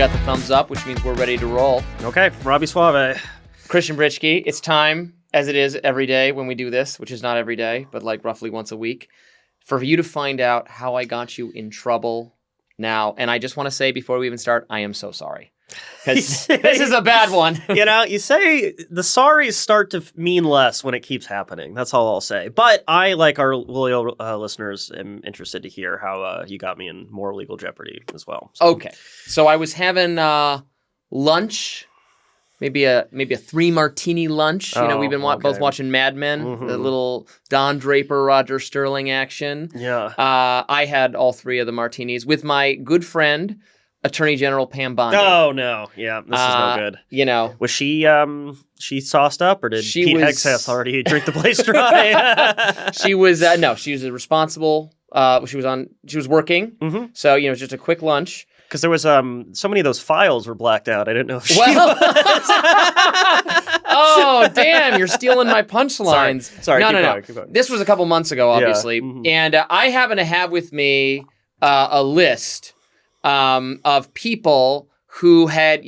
got the thumbs up, which means we're ready to roll. Okay, Robby Soave. Christian Britschgi, it's time, as it is every day when we do this, which is not every day, but like roughly once a week, for you to find out how I got you in trouble now. And I just want to say before we even start, I am so sorry. Because this is a bad one. You say the sorries start to mean less when it keeps happening. That's all I'll say. But I, like our loyal listeners, am interested to hear how you got me in more legal jeopardy as well. So. Okay. So I was having lunch, maybe a 3-martini lunch. We've been both watching Mad Men, the little Don Draper, Roger Sterling action. Yeah. I had all 3 of the martinis with my good friend, Attorney General Pam Bondi. Oh, no. Yeah, this is no good. Was she sauced up, or did Pete Hegseth already drink the place dry? She was, she was responsible. She was working. Mm-hmm. So, it was just a quick lunch. Because there was so many of those files were blacked out. I didn't know if she Oh, damn, you're stealing my punchlines. Sorry, No. keep going. This was a couple months ago, obviously. Yeah. Mm-hmm. And I happen to have with me a list of people who had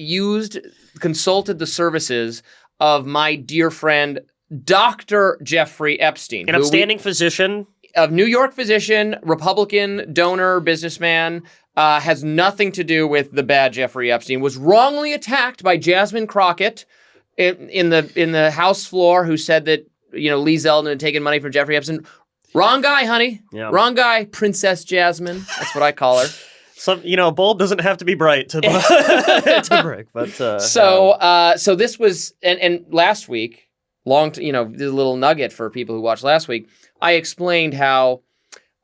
consulted the services of my dear friend, Dr. Jeffrey Epstein. An upstanding physician. Of New York physician, Republican donor, businessman, has nothing to do with the bad Jeffrey Epstein, was wrongly attacked by Jasmine Crockett in the House floor, who said that, Lee Zeldin had taken money from Jeffrey Epstein. Wrong guy, honey. Yeah. Wrong guy, Princess Jasmine. That's what I call her. A bulb doesn't have to be bright to break. But so this was and last week, this little nugget for people who watched last week. I explained how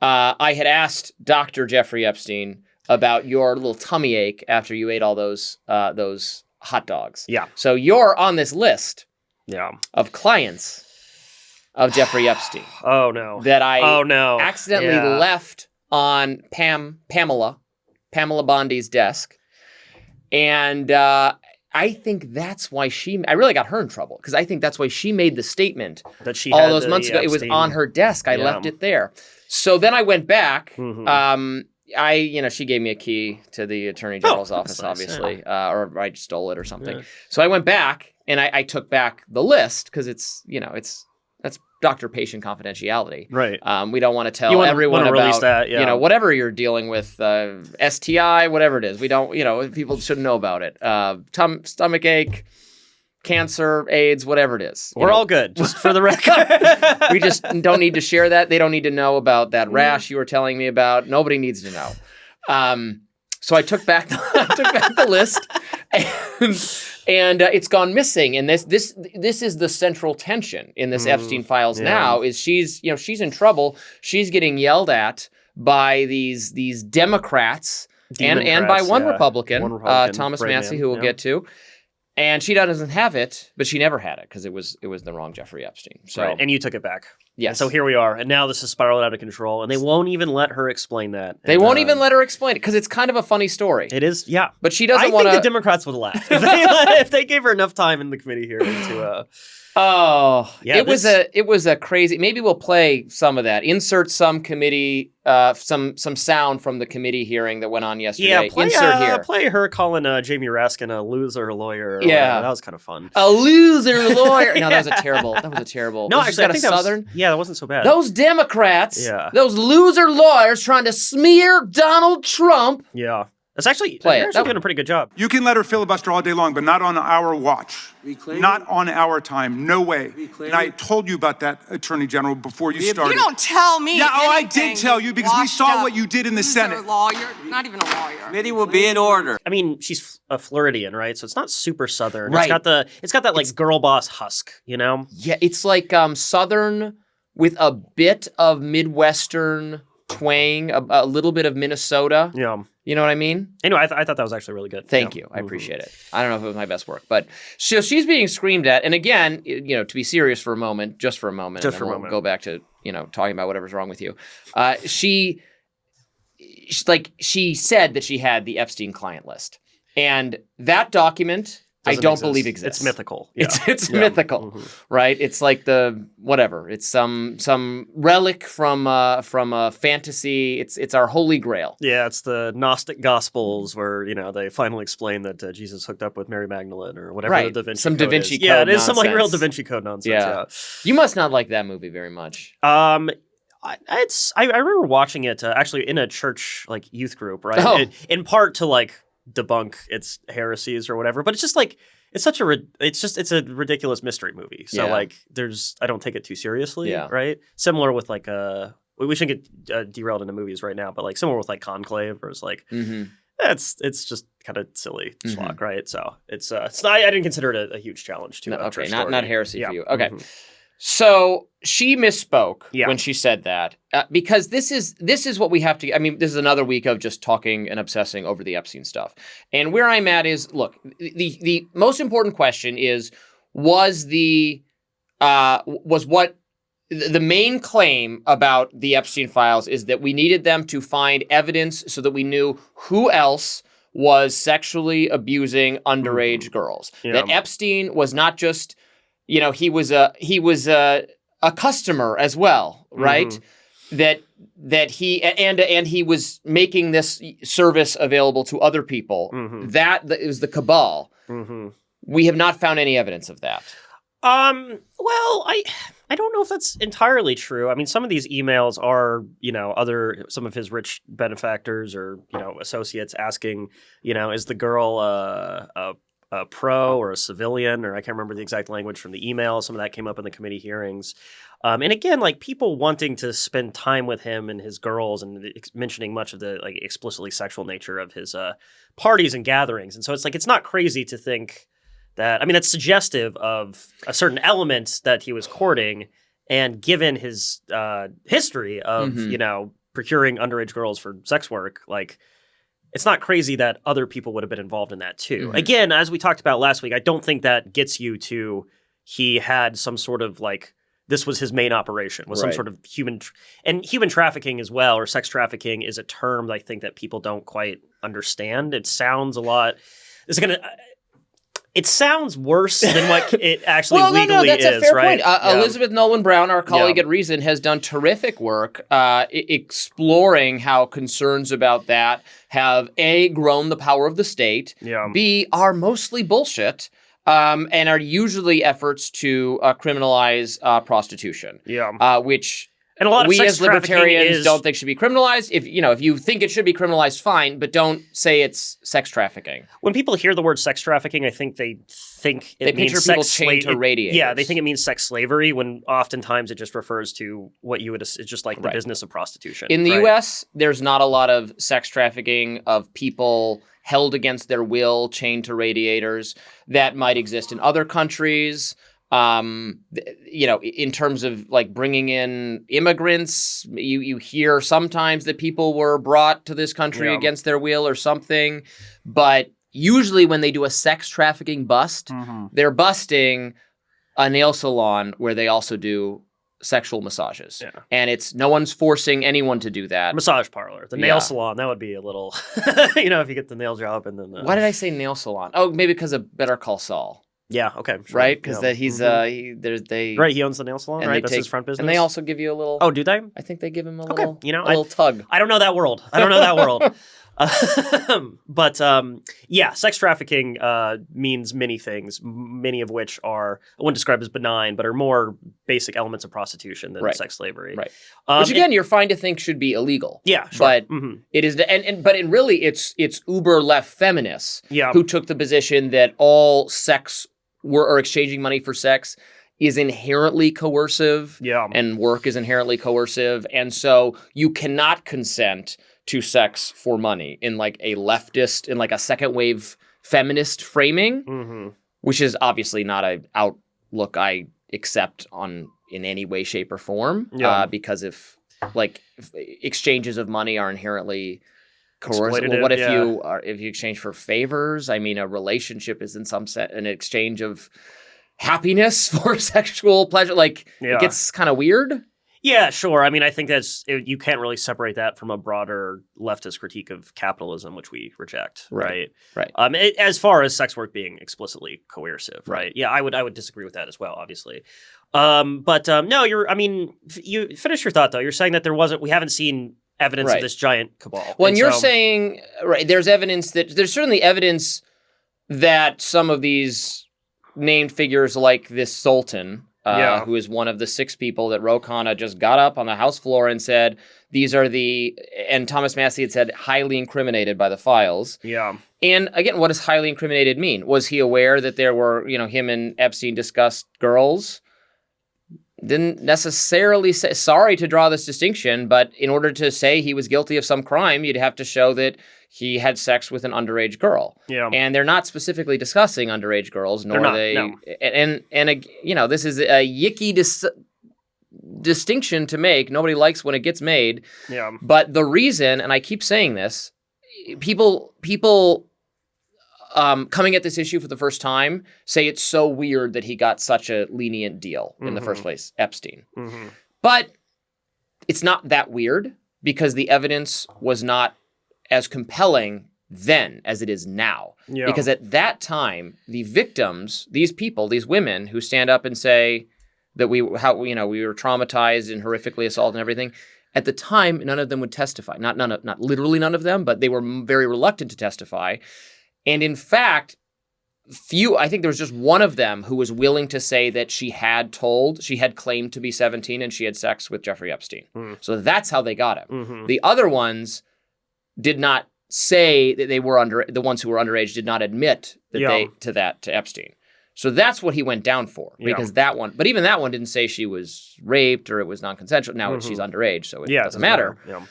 I had asked Dr. Jeffrey Epstein about your little tummy ache after you ate all those hot dogs. Yeah. So you're on this list. Yeah. Of clients of Jeffrey Epstein. Oh no. That I accidentally left on Pamela Bondi's desk. And I think that's why I really got her in trouble, because I think that's why she made the statement that she all those months ago. It was on her desk. I left it there. So then I went back. Mm-hmm. She gave me a key to the Attorney General's office, nice, obviously, or I stole it or something. Yeah. So I went back and I took back the list because that's doctor-patient confidentiality. Right. We don't want to tell everyone about that, whatever you're dealing with, STI, whatever it is. We don't, people shouldn't know about it. Stomach ache, cancer, AIDS, whatever it is. We're all good, just for the record. We just don't need to share that. They don't need to know about that rash you were telling me about. Nobody needs to know. So I took back the list, and it's gone missing. And this is the central tension in this Epstein files now. Is she's in trouble. She's getting yelled at by these Democrats and by one Republican, Thomas Massie, who we'll get to. And she doesn't have it, but she never had it because it was the wrong Jeffrey Epstein. So right. And you took it back. Yes. And so here we are, and now this is spiraled out of control, and they won't even let her explain that. They won't even let her explain it because it's kind of a funny story. It is, yeah. But she doesn't want to. I think the Democrats would laugh if they gave her enough time in the committee hearing to. It was a crazy. Maybe we'll play some of that. Insert some committee, some sound from the committee hearing that went on yesterday. Yeah, insert here. Play her calling Jamie Raskin a loser lawyer. Yeah, that was kind of fun. A loser lawyer. No, that was a terrible. No, actually, I think Southern. That wasn't so bad. Those Democrats. Yeah. Those loser lawyers trying to smear Donald Trump. Yeah. They're actually doing a pretty good job. You can let her filibuster all day long, but not on our watch. Not on our time. No way. And I told you about that, Attorney General, before you started. You don't tell me anything. I did tell you because we saw what you did in the Senate. Lawyer, not even a lawyer. Committee will be in order. I mean, she's a Floridian, right? So it's not super Southern. Right. It's got that like girl boss husk, Yeah, it's like Southern with a bit of Midwestern twang, a little bit of Minnesota. Yeah. You know what I mean? Anyway, I thought that was actually really good. Thank you. I appreciate it. I don't know if it was my best work, but she's being screamed at. And again, to be serious for a moment, just for a moment, we'll go back to, talking about whatever's wrong with you. She said that she had the Epstein client list. And that document I don't believe exists. It's mythical. Yeah. It's mythical, right? It's like it's some relic from a fantasy. It's our holy grail. Yeah, it's the Gnostic Gospels where they finally explain that Jesus hooked up with Mary Magdalene or whatever. Right. The Da Vinci Some Code Da Vinci is. Code. Yeah, it is nonsense. some real Da Vinci Code nonsense. Yeah. You must not like that movie very much. I remember watching it actually in a church youth group, right? Oh. In part to debunk its heresies or whatever, but it's just it's a ridiculous mystery movie. So I don't take it too seriously, right? Similar with we shouldn't get derailed into movies right now, but similar with Conclave, where it's it's just kind of silly schlock, right? So I didn't consider it a huge challenge to okay, not heresy for you. Okay. Mm-hmm. So she misspoke Yeah. when she said that because this is what we have to. I mean, this is another week of just talking and obsessing over the Epstein stuff. And where I'm at is, look, the most important question is was what the main claim about the Epstein files is that we needed them to find evidence so that we knew who else was sexually abusing underage girls. Yeah. That Epstein was not just he was a customer as well, right? That he was making this service available to other people. That is the cabal. We have not found any evidence of that. Well, I don't know if that's entirely true. I mean, some of these emails are, some of his rich benefactors or, associates asking, is the girl a pro or a civilian, or I can't remember the exact language from the email. Some of that came up in the committee hearings. And again, people wanting to spend time with him and his girls and mentioning much of the explicitly sexual nature of his parties and gatherings. And so it's not crazy to think that, I mean, that's suggestive of a certain element that he was courting, and given his history of, procuring underage girls for sex work, it's not crazy that other people would have been involved in that too. Again, as we talked about last week, I don't think that gets you to he had some sort of this was his main operation, was some sort of human trafficking as well, or sex trafficking is a term I think that people don't quite understand. It sounds a lot. It sounds worse than what it actually legally that's is, a fair right? point. Elizabeth Nolan Brown, our colleague at Reason, has done terrific work exploring how concerns about that have A, grown the power of the state, B, are mostly bullshit, and are usually efforts to criminalize prostitution, which... And a lot of we sex as libertarians is... don't think should be criminalized. If you think it should be criminalized, fine, but don't say it's sex trafficking. When people hear the word sex trafficking, I think they think it means picture people chained to radiators. Yeah, they think it means sex slavery, when oftentimes it just refers to what you would. It's just the business of prostitution. In the U.S., there's not a lot of sex trafficking of people held against their will, chained to radiators. That might exist in other countries. In terms of bringing in immigrants, you hear sometimes that people were brought to this country against their will or something. But usually when they do a sex trafficking bust, they're busting a nail salon where they also do sexual massages. Yeah. And no one's forcing anyone to do that. Massage parlor. The nail salon, that would be a little, if you get the nail job and then... Why did I say nail salon? Oh, maybe because of Better Call Saul. Yeah, okay. Sure. Right? Because that he's Right, he owns the nail salon, right? That's his front business. And they also give you a little... Oh, do they? I think they give him a little tug. I don't know that world. But sex trafficking means many things, many of which are, I wouldn't describe as benign, but are more basic elements of prostitution than sex slavery. Right. Which again, you're fine to think should be illegal. Yeah, sure. But it is, but really it's uber left feminists who took the position that all sex or exchanging money for sex is inherently coercive. Yeah. And work is inherently coercive. And so you cannot consent to sex for money in a leftist, in a second wave feminist framing, which is obviously not an outlook I accept in any way, shape, or form. Because if exchanges of money are inherently coercive, well, what if you exchange for favors? I mean, a relationship is in some sense an exchange of happiness for sexual pleasure. It gets kind of weird. Yeah, sure. I mean, I think you can't really separate that from a broader leftist critique of capitalism, which we reject, right? Right. As far as sex work being explicitly coercive, right? Yeah, I would disagree with that as well, obviously. No, you finish your thought though. You're saying that we haven't seen evidence of this giant cabal. Well, and you're saying, right, there's certainly evidence that some of these named figures like this Sultan, who is one of the 6 people that Ro Khanna just got up on the House floor and said, and Thomas Massie had said, highly incriminated by the files. Yeah. And again, what does highly incriminated mean? Was he aware that there were, him and Epstein discussed girls? Didn't necessarily say, sorry to draw this distinction, but in order to say he was guilty of some crime, you'd have to show that he had sex with an underage girl. Yeah. And they're not specifically discussing underage girls, nor are they. No. And this is a yicky distinction to make. Nobody likes when it gets made. Yeah. But the reason, and I keep saying this, people coming at this issue for the first time say it's so weird that he got such a lenient deal in the first place, Epstein. Mm-hmm. But it's not that weird because the evidence was not as compelling then as it is now. Yeah. Because at that time, the victims, these people, these women who stand up and say that we were traumatized and horrifically assaulted and everything, at the time, none of them would testify. Not literally none of them, but they were very reluctant to testify. And in fact, I think there was just one of them who was willing to say that she had claimed to be 17 and she had sex with Jeffrey Epstein. Mm. So that's how they got him. Mm-hmm. The other ones did not say that they were the ones who were underage did not admit that to Epstein. So that's what he went down for because but even that one didn't say she was raped or it was non-consensual. Now she's underage, so it doesn't matter. Yeah.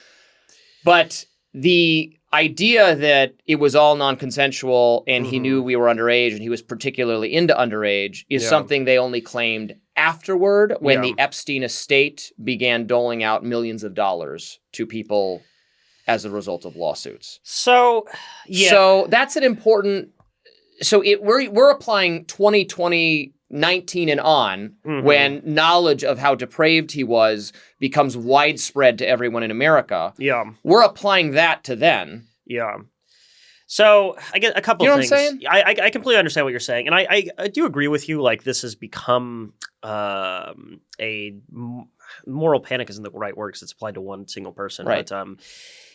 But the idea that it was all non-consensual and he knew we were underage and he was particularly into underage is something they only claimed afterward when the Epstein estate began doling out millions of dollars to people as a result of lawsuits. So that's an important. So we're applying 2019 and on when knowledge of how depraved he was becomes widespread to everyone in America. Yeah. We're applying that to then. Yeah. So I get a couple of things. You know what I'm saying? I completely understand what you're saying. And I do agree with you. Like this has become a moral panic isn't the right word because it's applied to one single person. Right. But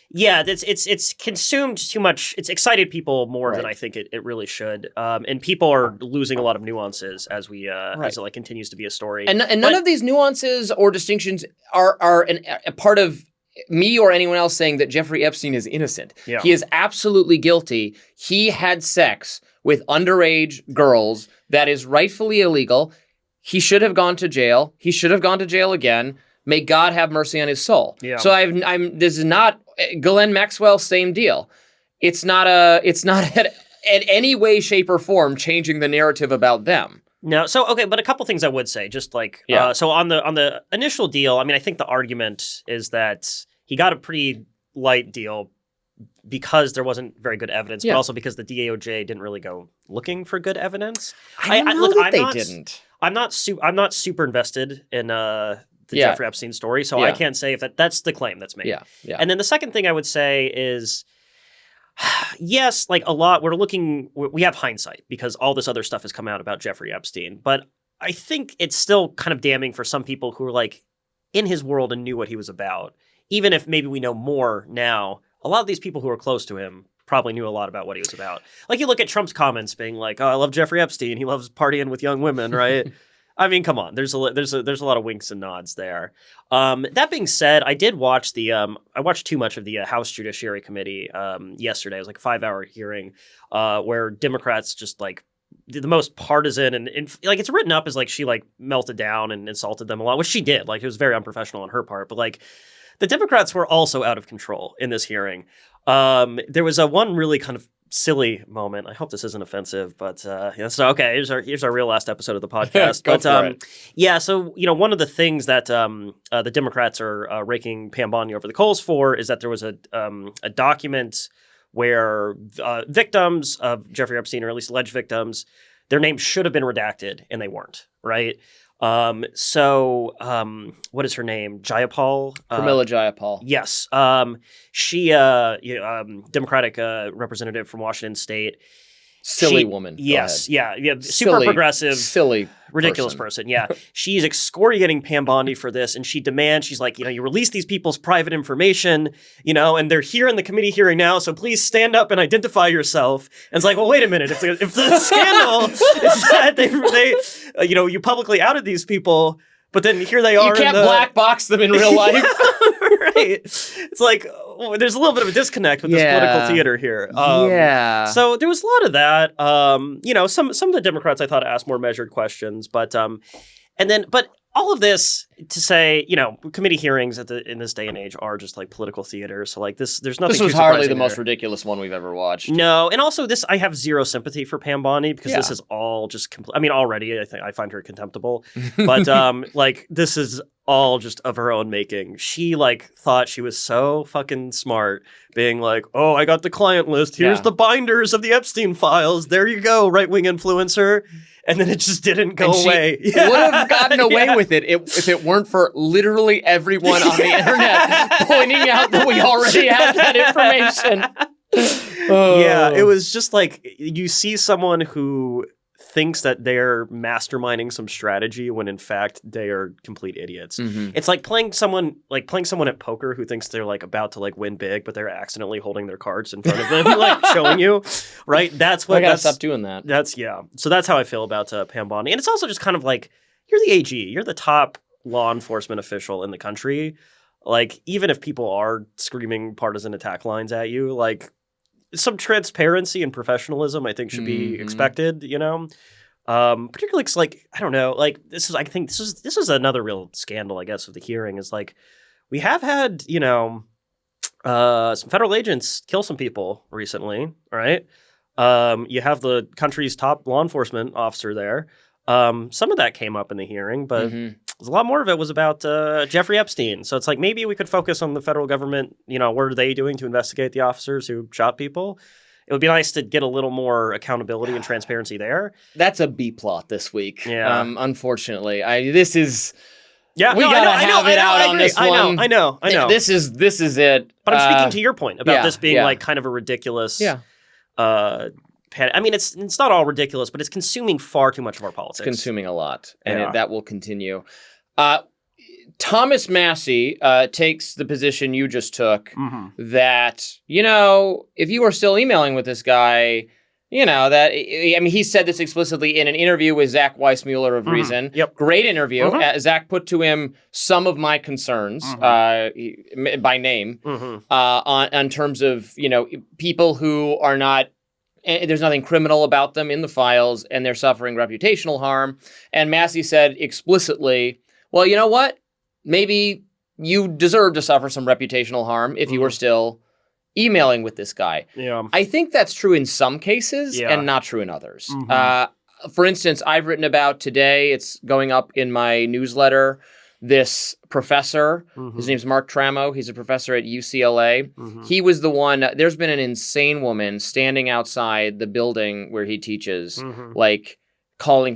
it's consumed too much. It's excited people more than I think it really should. And people are losing a lot of nuances as as it continues to be a story. And none of these nuances or distinctions are a part of me or anyone else saying that Jeffrey Epstein is innocent. Yeah. He is absolutely guilty. He had sex with underage girls. That is rightfully illegal. He should have gone to jail. He should have gone to jail again. May God have mercy on his soul. Yeah. So this is not Ghislaine Maxwell, same deal. It's not in any way, shape, or form changing the narrative about them. No, but a couple things I would say, just so on the initial deal, I mean, I think the argument is that he got a pretty light deal because there wasn't very good evidence, but also because the DOJ didn't really go looking for good evidence. I know that they didn't. I'm not super invested in the Jeffrey Epstein story, so I can't say if that's the claim that's made. Yeah. And then the second thing I would say is, yes, a lot, we have hindsight because all this other stuff has come out about Jeffrey Epstein, but I think it's still kind of damning for some people who were in his world and knew what he was about. Even if maybe we know more now, a lot of these people who are close to him probably knew a lot about what he was about. You look at Trump's comments being like, "Oh, I love Jeffrey Epstein. He loves partying with young women," right? I mean, come on. There's a lot of winks and nods there. That being said, I did watch I watched too much of the House Judiciary Committee yesterday. It was a 5-hour hearing where Democrats just the most partisan and it's written up as she melted down and insulted them a lot, which she did. It was very unprofessional on her part, but the Democrats were also out of control in this hearing. There was one really kind of silly moment. I hope this isn't offensive, but so okay, here's our real last episode of the podcast. Go for it. Yeah, so one of the things that the Democrats are raking Pam Bondi over the coals for is that there was a document where victims of Jeffrey Epstein, or at least alleged victims, their names should have been redacted and they weren't, right? What is her name? Jayapal? Pramila Jayapal. Yes. She, Democratic representative from Washington State. Silly woman. Go Yes. ahead. Yeah. Super progressive. Silly. Ridiculous person. Yeah. She's excoriating Pam Bondi for this, and she demands, she's like, you release these people's private information, and they're here in the committee hearing now, so please stand up and identify yourself. And it's like, well, wait a minute. If the scandal is that they you publicly outed these people, but then here they are. You can't black box them in real life. Right. It's like, there's a little bit of a disconnect with this political theater here. So there was a lot of that. Some of the Democrats I thought asked more measured questions, but all of this to say, committee hearings in this day and age are just like political theater. So like there's nothing. This was hardly the most ridiculous one we've ever watched. No, and also this, I have zero sympathy for Pam Bondi because this is all just. Already I find her contemptible, but this is all just of her own making. She thought she was so fucking smart, being like, "Oh, I got the client list. Here's the binders of the Epstein files. There you go, right-wing influencer." And then it just didn't go away. Would have gotten away with it if it weren't for literally everyone on the internet pointing out that we already had that information. Yeah, it was just like you see someone who thinks that they're masterminding some strategy when in fact they are complete idiots. Mm-hmm. It's like playing someone at poker who thinks they're about to win big, but they're accidentally holding their cards in front of them, showing you, right? That's what. I gotta stop doing that. So that's how I feel about Pam Bondi, and it's also just kind of like you're the AG, you're the top law enforcement official in the country. Even if people are screaming partisan attack lines at you, some transparency and professionalism, I think, should be expected. Particularly because, I don't know, this is another real scandal, I guess, of the hearing. Is we have had some federal agents kill some people recently, right? You have the country's top law enforcement officer there. Some of that came up in the hearing, but a lot more of it was about Jeffrey Epstein. So it's maybe we could focus on the federal government. What are they doing to investigate the officers who shot people? It would be nice to get a little more accountability and transparency there. That's a B plot this week. Yeah. Unfortunately, this is. Yeah, we gotta have it out on this one. I know. This is it. But I'm speaking to your point about this being kind of a ridiculous. Yeah. It's not all ridiculous, but it's consuming far too much of our politics. It's consuming a lot, and that will continue. Thomas Massie takes the position you just took that, if you are still emailing with this guy, he said this explicitly in an interview with Zach Weissmuller of Reason. Yep. Great interview. Zach put to him some of my concerns by name on terms of, people who are not, there's nothing criminal about them in the files and they're suffering reputational harm. And Massie said explicitly, well, you know what? Maybe you deserve to suffer some reputational harm if you were still emailing with this guy. Yeah. I think that's true in some cases and not true in others. For instance, I've written about today, it's going up in my newsletter, this professor, his name's Mark Tramo, he's a professor at UCLA. He was the one, there's been an insane woman standing outside the building where he teaches,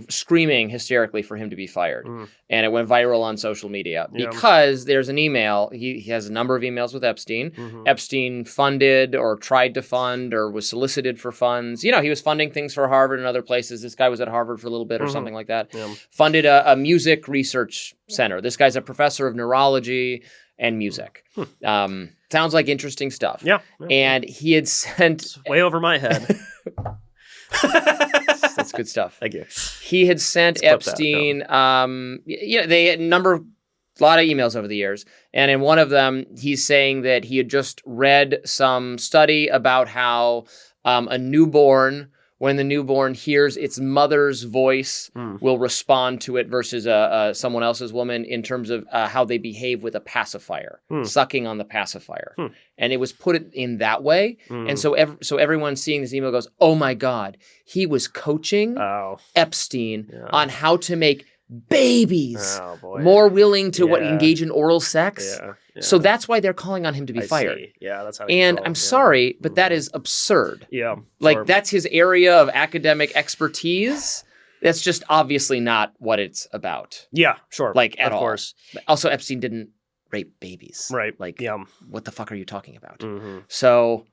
screaming hysterically for him to be fired. And it went viral on social media because there's an email. He has a number of emails with Epstein. Epstein funded or tried to fund or was solicited for funds. He was funding things for Harvard and other places. This guy was at Harvard for a little bit or something like that. Funded a music research center. This guy's a professor of neurology and music. Sounds like interesting stuff. Yeah. And he had sent... It's way over my head. That's good stuff. Thank you. He had sent Epstein, they had a lot of emails over the years. And in one of them, he's saying that he had just read some study about how a newborn, when the newborn hears its mother's voice, will respond to it versus someone else's woman in terms of how they behave with a pacifier, sucking on the pacifier. And it was put in that way. And so everyone seeing this email goes, oh my God, he was coaching Epstein on how to make babies more willing to engage in oral sex. So that's why they're calling on him to be fired. See. Yeah, that's how. And I'm sorry, but that is absurd. Yeah, that's his area of academic expertise. That's just obviously not what it's about. Yeah, sure. Like, at of all. course. Also, Epstein didn't rape babies. Right. Like, Yeah. what the fuck are you talking about? Mm-hmm. So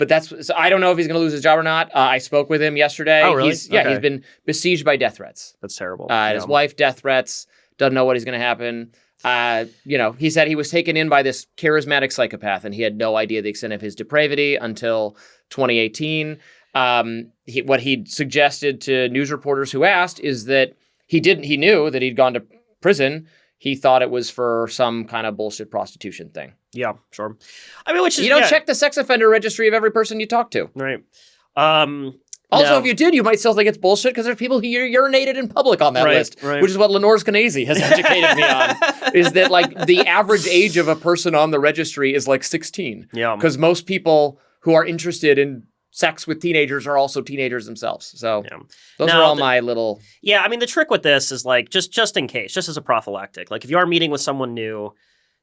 I don't know if he's going to lose his job or not. I spoke with him yesterday. Oh, really? He's Okay. been besieged by death threats. That's terrible. His wife, death threats. Doesn't know what is going to happen. He said he was taken in by this charismatic psychopath, and he had no idea the extent of his depravity until 2018. What he suggested to news reporters who asked is that he knew that he'd gone to prison. He thought it was for some kind of bullshit prostitution thing. Yeah, sure. I mean, which is you don't check the sex offender registry of every person you talk to. Right. Also, if you did, you might still think it's bullshit because there's people who urinated in public on that list, right. which is what Lenore Skenazy has educated me on, is that like the average age of a person on the registry is like 16. Yeah. Because most people who are interested in sex with teenagers are also teenagers themselves. So those are all my little... Yeah, I mean, the trick with this is like, just in case, just as a prophylactic, like if you are meeting with someone new,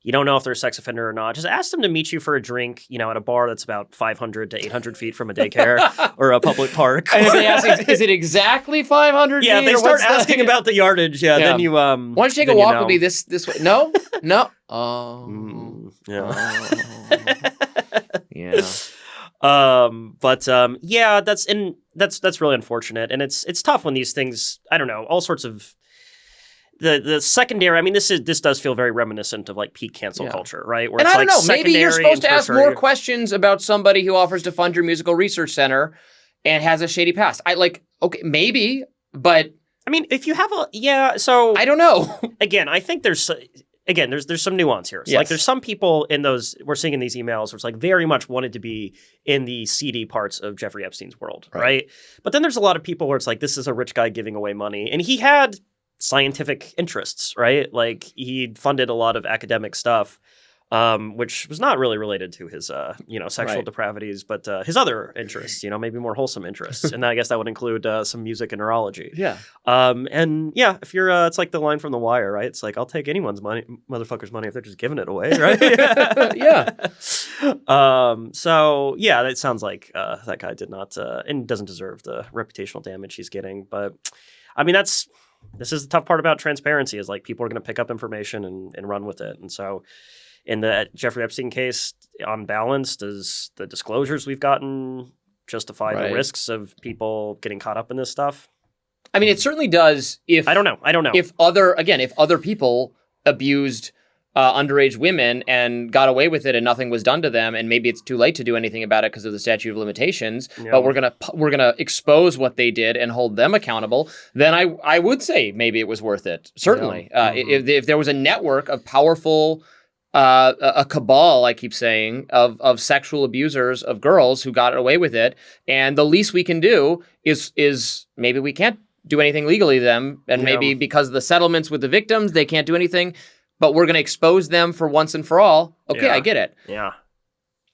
you don't know if they're a sex offender or not, just ask them to meet you for a drink, at a bar that's about 500 to 800 feet from a daycare or a public park. And if they ask, is it exactly 500 feet? Yeah, they start asking about the yardage. Yeah, then you... Why don't you take a walk with me this way? No? No? Oh. Yeah. Yeah. That's really unfortunate. And it's tough when these things, I don't know, all sorts of... The secondary, I mean, this does feel very reminiscent of like peak cancel culture, right? Where and it's I don't like know, maybe you're supposed to ask more tertiary. questions about somebody who offers to fund your musical research center and has a shady past. Okay, maybe, but I mean, if you have so I don't know. Again, I think there's some nuance here. So like there's some people in those we're seeing in these emails which like very much wanted to be in the seedy parts of Jeffrey Epstein's world, right? But then there's a lot of people where it's like this is a rich guy giving away money, and he had scientific interests, right? Like he funded a lot of academic stuff, which was not really related to his, sexual depravities, but his other interests, maybe more wholesome interests. And I guess that would include some music and neurology. Yeah. If you're, it's like the line from The Wire, right? It's like, I'll take anyone's motherfucker's money if they're just giving it away, right? Yeah. That sounds like that guy did not, and doesn't deserve the reputational damage he's getting. But I mean, this is the tough part about transparency is like people are going to pick up information and run with it. And so in the Jeffrey Epstein case, on balance, does the disclosures we've gotten justify the risks of people getting caught up in this stuff? I mean, it certainly does if... I don't know. If other people abused underage women and got away with it and nothing was done to them, and maybe it's too late to do anything about it because of the statute of limitations, but we're gonna expose what they did and hold them accountable, then I would say maybe it was worth it. Certainly. If there was a network of powerful, a cabal, I keep saying, of sexual abusers of girls who got away with it, and the least we can do is maybe we can't do anything legally to them, and maybe because of the settlements with the victims, they can't do anything, but we're going to expose them for once and for all. Okay, I get it. Yeah.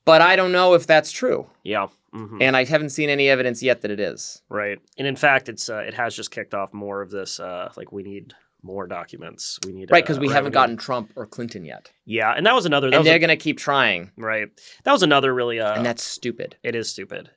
But I don't know if that's true. Yeah. Mm-hmm. And I haven't seen any evidence yet that it is. Right. And in fact, it has just kicked off more of this, we need more documents. We need because we haven't gotten Trump or Clinton yet. Yeah, and that was another... And they're going to keep trying. Right. That was another really... and that's stupid. It is stupid.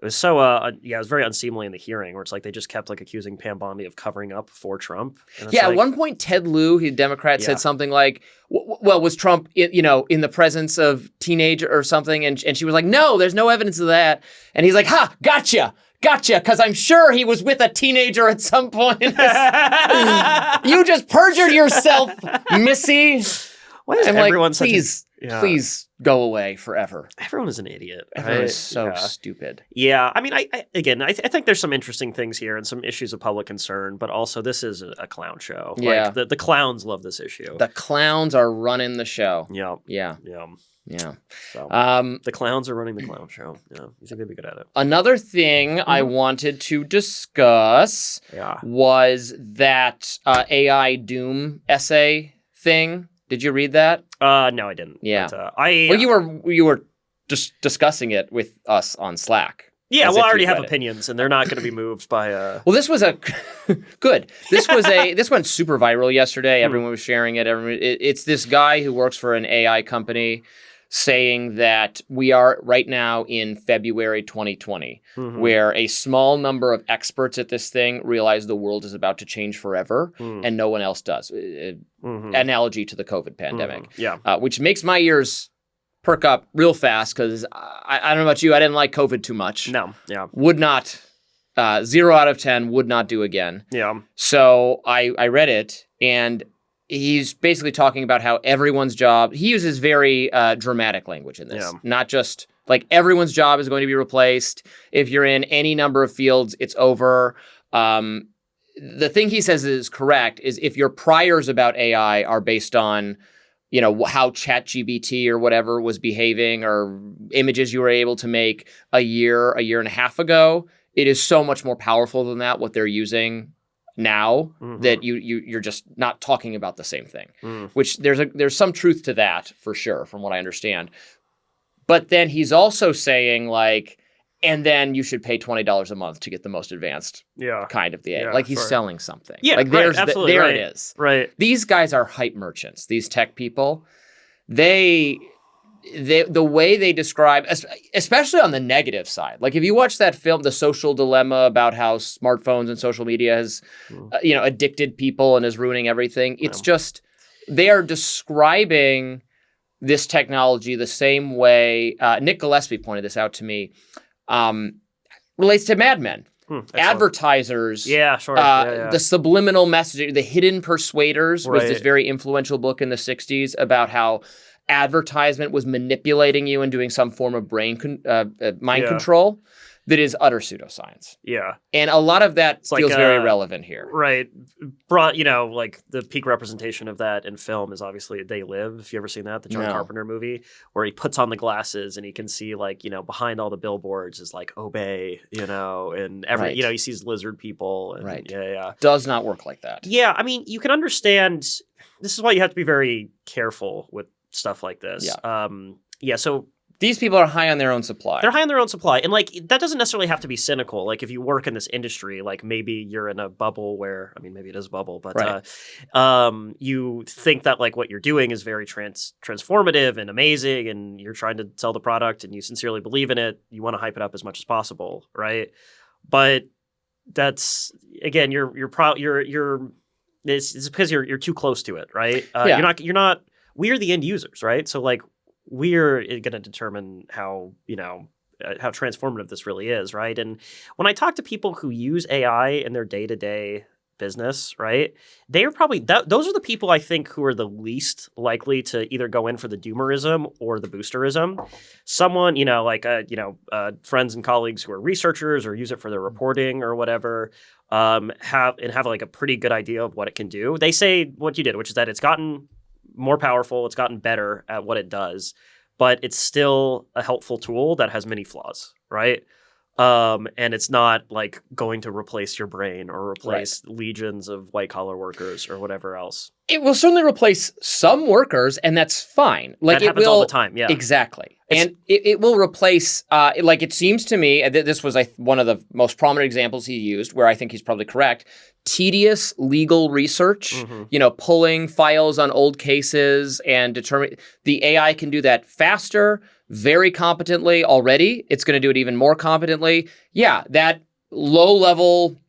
It was so, it was very unseemly in the hearing where it's like they just kept accusing Pam Bondi of covering up for Trump. At one point, Ted Lieu, the Democrat, said something like, was Trump, in the presence of teenage or something? And she was like, no, there's no evidence of that. And he's like, ha, gotcha, because I'm sure he was with a teenager at some point. You just perjured yourself, Missy. Why is everyone please go away forever. Everyone is an idiot. Everyone is so stupid. Yeah, I mean, I think there's some interesting things here and some issues of public concern, but also this is a clown show. Yeah. Like, the clowns love this issue. The clowns are running the show. Yeah. Yeah. Yeah. Yeah. So, the clowns are running the clown show. Yeah. You think they'd be good at it? Another thing I wanted to discuss was that AI Doom essay thing. Did you read that? No, I didn't. Yeah. But, you were just discussing it with us on Slack. Yeah, well, I already have opinions, and they're not going to be moved by Well, this was good. This went super viral yesterday. Everyone was sharing it. It's this guy who works for an AI company saying that we are right now in February 2020, where a small number of experts at this thing realize the world is about to change forever, and no one else does. Analogy to the COVID pandemic, which makes my ears perk up real fast because I don't know about you, I didn't like COVID too much. No, yeah. Would not, 0 out of 10, would not do again. Yeah. So I read it, and he's basically talking about how everyone's job, he uses very dramatic language in this, not just like everyone's job is going to be replaced. If you're in any number of fields, it's over. The thing he says is correct is if your priors about AI are based on, you know, how ChatGPT or whatever was behaving or images you were able to make a year and a half ago, it is so much more powerful than that, what they're using now, that you're just not talking about the same thing, which there's some truth to that for sure, from what I understand. But then he's also saying like, and then you should pay $20 a month to get the most advanced kind of the AI. Like he's selling something. Yeah, like there's there it is. Right. These guys are hype merchants. These tech people, the way they describe, especially on the negative side, like if you watch that film, The Social Dilemma, about how smartphones and social media has, addicted people and is ruining everything. It's just, they are describing this technology the same way. Nick Gillespie pointed this out to me. Relates to Mad Men. Advertisers. Yeah, sure. The subliminal messaging, The Hidden Persuaders was this very influential book in the 60s about how advertisement was manipulating you and doing some form of mind control that is utter pseudoscience. Yeah. And a lot of that feels very relevant here. Right. Like the peak representation of that in film is obviously They Live. If you ever seen that, the John Carpenter movie, where he puts on the glasses and he can see like, behind all the billboards is like obey, and every, he sees lizard people. And, Does not work like that. Yeah. I mean, you can understand, this is why you have to be very careful with stuff like this. So these people are high on their own supply. They're high on their own supply. And, like, that doesn't necessarily have to be cynical. Like, if you work in this industry, like, maybe you're in a bubble where, I mean, maybe it is a bubble, but you think that, like, what you're doing is very transformative and amazing, and you're trying to sell the product, and you sincerely believe in it. You want to hype it up as much as possible, right? But that's, again, it's because you're too close to it, right? You're not, we're the end users, right? So, like, we're going to determine how transformative this really is, right? And when I talk to people who use AI in their day-to-day business, right, they are probably those are the people I think who are the least likely to either go in for the doomerism or the boosterism. Someone, friends and colleagues who are researchers or use it for their reporting or whatever, have like a pretty good idea of what it can do. They say what you did, which is that it's gotten more powerful, it's gotten better at what it does, but it's still a helpful tool that has many flaws, right? And it's not like going to replace your brain or replace legions of white-collar workers or whatever else. It will certainly replace some workers, and that's fine. Like, that happens all the time, yeah. Exactly. And it will replace, like it seems to me, this was one of the most prominent examples he used, where I think he's probably correct, tedious legal research, pulling files on old cases and determine, the AI can do that faster, very competently already. It's going to do it even more competently. Yeah, that low-level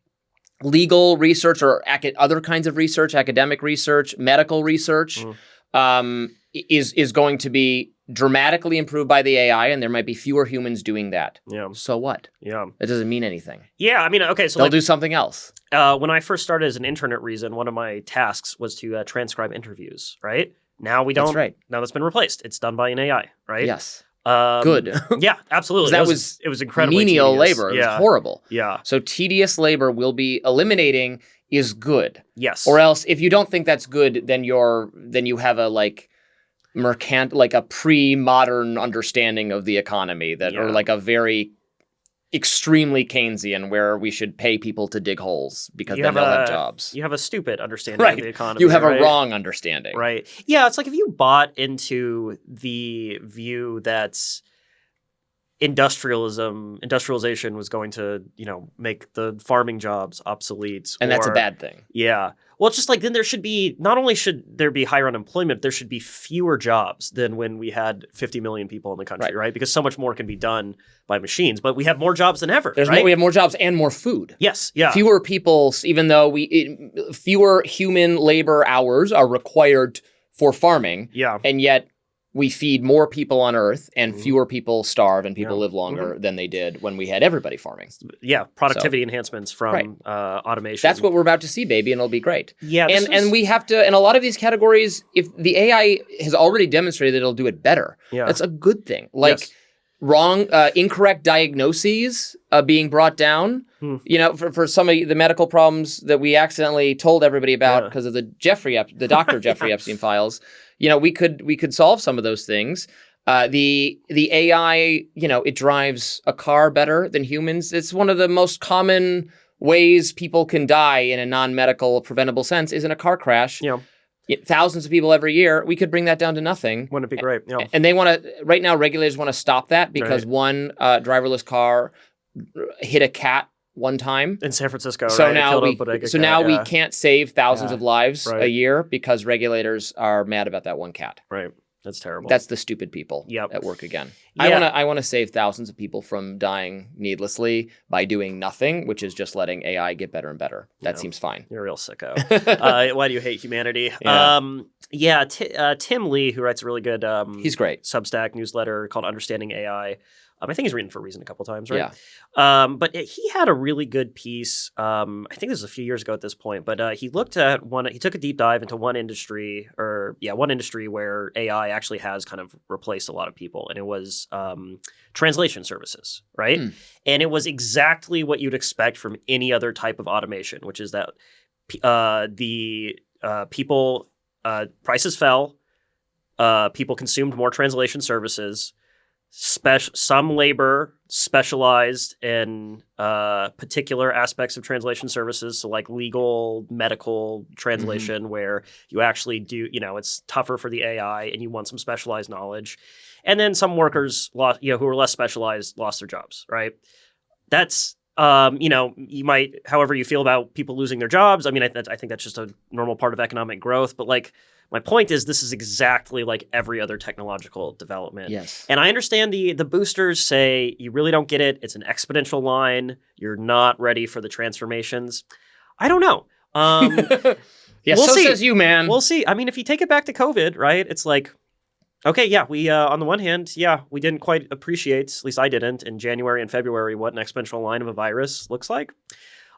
legal research or other kinds of research, academic research, medical research, is going to be dramatically improved by the AI, and there might be fewer humans doing that. Yeah. So what? Yeah. It doesn't mean anything. Yeah, I mean, okay, so they'll do something else. When I first started as an intern at Reason, one of my tasks was to transcribe interviews, right? Now we don't. That's right. Now that's been replaced. It's done by an AI, right? Yes. Good. Yeah, absolutely. It was incredibly menial tedious. labor. It was horrible. Yeah. So tedious labor will be eliminating is good. Yes. Or else, if you don't think that's good, then you have a a pre-modern understanding of the economy or like a very extremely Keynesian, where we should pay people to dig holes because then they'll have jobs. You have a stupid understanding of the economy. You have a wrong understanding. Right. Yeah, it's like if you bought into the view that's industrialization was going to, make the farming jobs obsolete. And that's a bad thing. Yeah. Well, it's just like then there should be, not only should there be higher unemployment, there should be fewer jobs than when we had 50 million people in the country, right? Because so much more can be done by machines, but we have more jobs than ever, right? We have more jobs and more food. Yes, yeah. Fewer people, even though fewer human labor hours are required for farming. Yeah. And yet we feed more people on Earth and fewer people starve and people live longer than they did when we had everybody farming. Yeah, productivity enhancements from automation. That's what we're about to see, baby, and it'll be great. Yeah, and we have to, in a lot of these categories, if the AI has already demonstrated that it'll do it better, that's a good thing. Like incorrect diagnoses being brought down. For some of the medical problems that we accidentally told everybody about because of the Dr. Jeffrey Epstein files. We could solve some of those things. The AI, it drives a car better than humans. It's one of the most common ways people can die in a non-medical preventable sense is in a car crash. Thousands of people every year. We could bring that down to nothing. Wouldn't it be great? Yeah. And they want to, right now, regulators want to stop that because one driverless car hit a cat one time in San Francisco. So now we can't save thousands of lives a year because regulators are mad about that one cat. Right. That's terrible. That's the stupid people at work again. I want to save thousands of people from dying needlessly by doing nothing, which is just letting AI get better and better. That seems fine. You're a real sicko. Why do you hate humanity? Tim Lee, who writes a really good he's great Substack newsletter called Understanding AI. I think he's written For a Reason a couple times, right? Yeah. But he had a really good piece. I think this was a few years ago at this point, but he looked at he took a deep dive into one industry where AI actually has kind of replaced a lot of people. And it was translation services, right? And it was exactly what you'd expect from any other type of automation, which is that prices fell, people consumed more translation services, some labor specialized in particular aspects of translation services, so like legal, medical translation, where you actually do, it's tougher for the AI and you want some specialized knowledge. And then some workers who were less specialized lost their jobs, right? That's you might, however you feel about people losing their jobs. I mean, I think that's just a normal part of economic growth, but like, my point is this is exactly like every other technological development. Yes. And I understand the boosters say you really don't get it. It's an exponential line. You're not ready for the transformations. I don't know. We'll so see. Says you, man. We'll see. I mean, if you take it back to COVID, right? It's like, okay, yeah, we on the one hand, we didn't quite appreciate, at least I didn't, in January and February, what an exponential line of a virus looks like.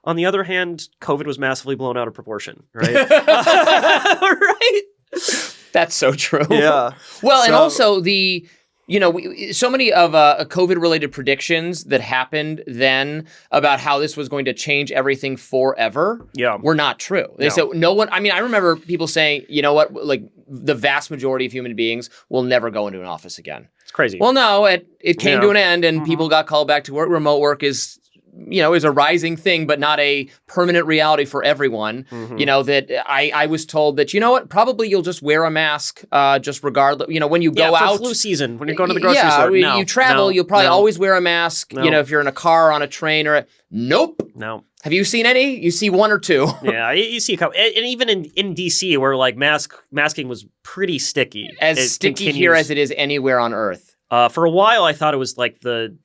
On the other hand, COVID was massively blown out of proportion, right? Right? That's so true. Yeah. Well, and also so many of COVID-related predictions that happened then about how this was going to change everything forever were not true. They said no one. I mean, I remember people saying, you know what, like the vast majority of human beings will never go into an office again. It's crazy. Well, no, it came to an end, and people got called back to work. Remote work is a rising thing, but not a permanent reality for everyone. That I was told that, probably you'll just wear a mask, just regardless, when you go out. Flu season, when you're going to the grocery store. You travel, you'll probably always wear a mask, if you're in a car, on a train, or Nope. No. Have you seen any? You see one or two. Yeah, you see a couple. And even in DC, where like masking was pretty sticky. As sticky here as it is anywhere on Earth. For a while, I thought it was like the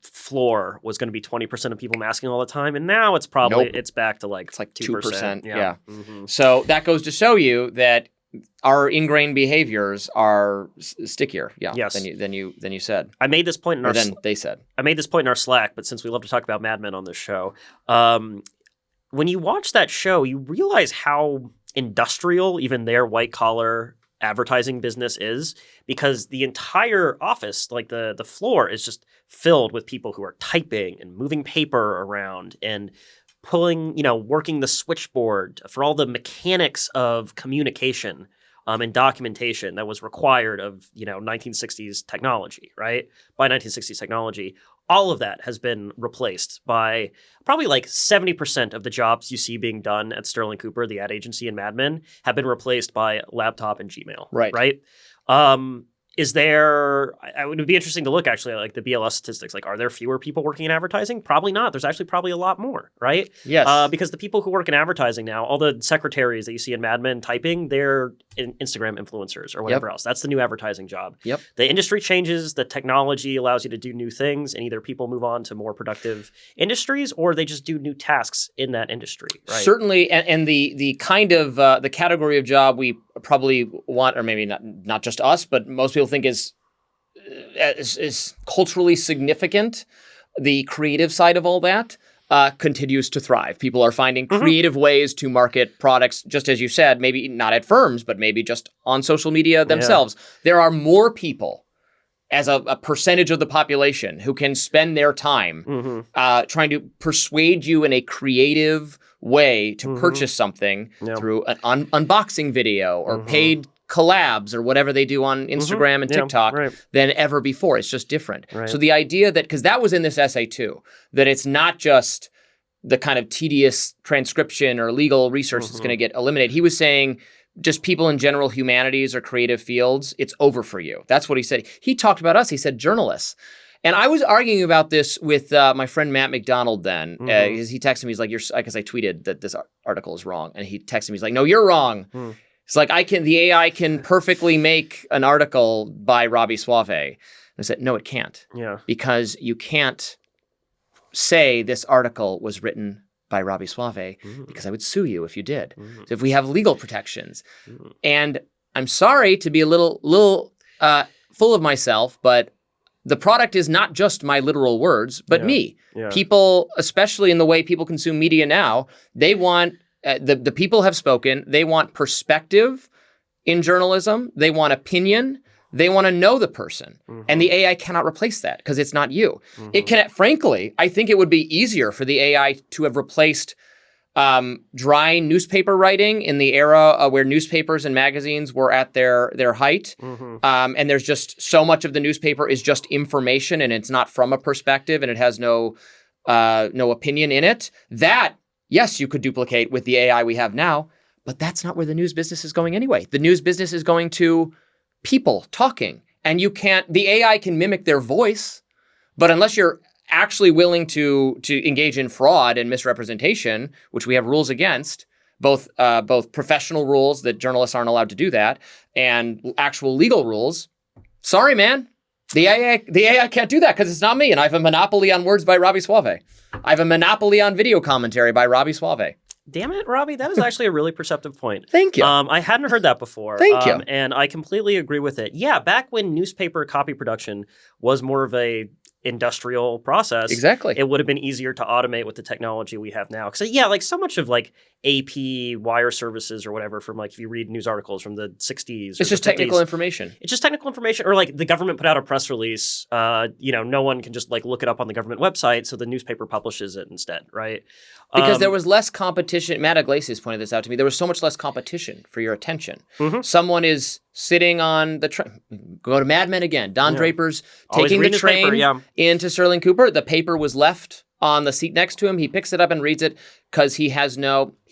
floor was going to be 20% of people masking all the time, and now it's probably it's back to like 2%. Yeah. Mm-hmm. So that goes to show you that our ingrained behaviors are stickier. Yeah. Yes. Than you said. I made this point in our. Then they said. I made this point in our Slack, but since we love to talk about Mad Men on this show, when you watch that show, you realize how industrial even their white collar advertising business is, because the entire office, like the floor, is just filled with people who are typing and moving paper around and pulling, working the switchboard for all the mechanics of communication and documentation that was required of, 1960s technology, right? By 1960s technology, all of that has been replaced by probably like 70% of the jobs you see being done at Sterling Cooper, the ad agency, and Mad Men, have been replaced by laptop and Gmail. Right. Right. Is there, it would be interesting to look actually at like the BLS statistics. Like, are there fewer people working in advertising? Probably not. There's actually probably a lot more, right? Yes. Because the people who work in advertising now, all the secretaries that you see in Mad Men typing, they're Instagram influencers or whatever else. That's the new advertising job. Yep. The industry changes, the technology allows you to do new things, and either people move on to more productive industries or they just do new tasks in that industry, right? Certainly, and the kind of the category of job we probably want, or maybe not just us, but most people think is culturally significant. The creative side of all that continues to thrive. People are finding creative ways to market products, just as you said, maybe not at firms, but maybe just on social media themselves. There are more people as a percentage of the population who can spend their time trying to persuade you in a creative way to purchase something through an unboxing video or paid collabs or whatever they do on Instagram and TikTok than ever before. It's just different. Right. So the idea that, because that was in this essay too, that it's not just the kind of tedious transcription or legal research that's going to get eliminated. He was saying just people in general, humanities or creative fields, it's over for you. That's what he said. He talked about us. He said journalists. And I was arguing about this with my friend Matt McDonald then. Because he texted me, he's like, because I tweeted that this article is wrong. And he texted me, he's like, no, you're wrong. It's like, the AI can perfectly make an article by Robby Soave. And I said, no, it can't. Yeah. Because you can't say this article was written by Robby Soave because I would sue you if you did. So if we have legal protections. And I'm sorry to be a little full of myself, but the product is not just my literal words, but me. Yeah. People, especially in the way people consume media now, they want, the people have spoken, they want perspective in journalism, they want opinion, they want to know the person. And the AI cannot replace that because it's not you. It can, frankly, I think it would be easier for the AI to have replaced dry newspaper writing in the era where newspapers and magazines were at their height. And there's just so much of the newspaper is just information and it's not from a perspective and it has no opinion in it. That, yes, you could duplicate with the AI we have now, but that's not where the news business is going anyway. The news business is going to people talking, and the AI can mimic their voice, but unless you're actually willing to engage in fraud and misrepresentation, which we have rules against, both professional rules that journalists aren't allowed to do that, and actual legal rules. Sorry, man. The AI can't do that because it's not me, and I have a monopoly on words by Robby Soave. I have a monopoly on video commentary by Robby Soave. Damn it, Robby. That is actually a really perceptive point. Thank you. I hadn't heard that before. Thank you. And I completely agree with it. Yeah, back when newspaper copy production was more of a industrial process. Exactly. It would have been easier to automate with the technology we have now. Because like so much of like AP wire services or whatever from like if you read news articles from the 60s. It's just technical information. It's just technical information. Or like the government put out a press release. No one can just like look it up on the government website. So the newspaper publishes it instead, right? Because there was less competition. Matt Iglesias pointed this out to me. There was so much less competition for your attention. Someone is sitting on the train. Go to Mad Men again. Don Draper's taking the train into Sterling Cooper. The paper was left on the seat next to him. He picks it up and reads it because he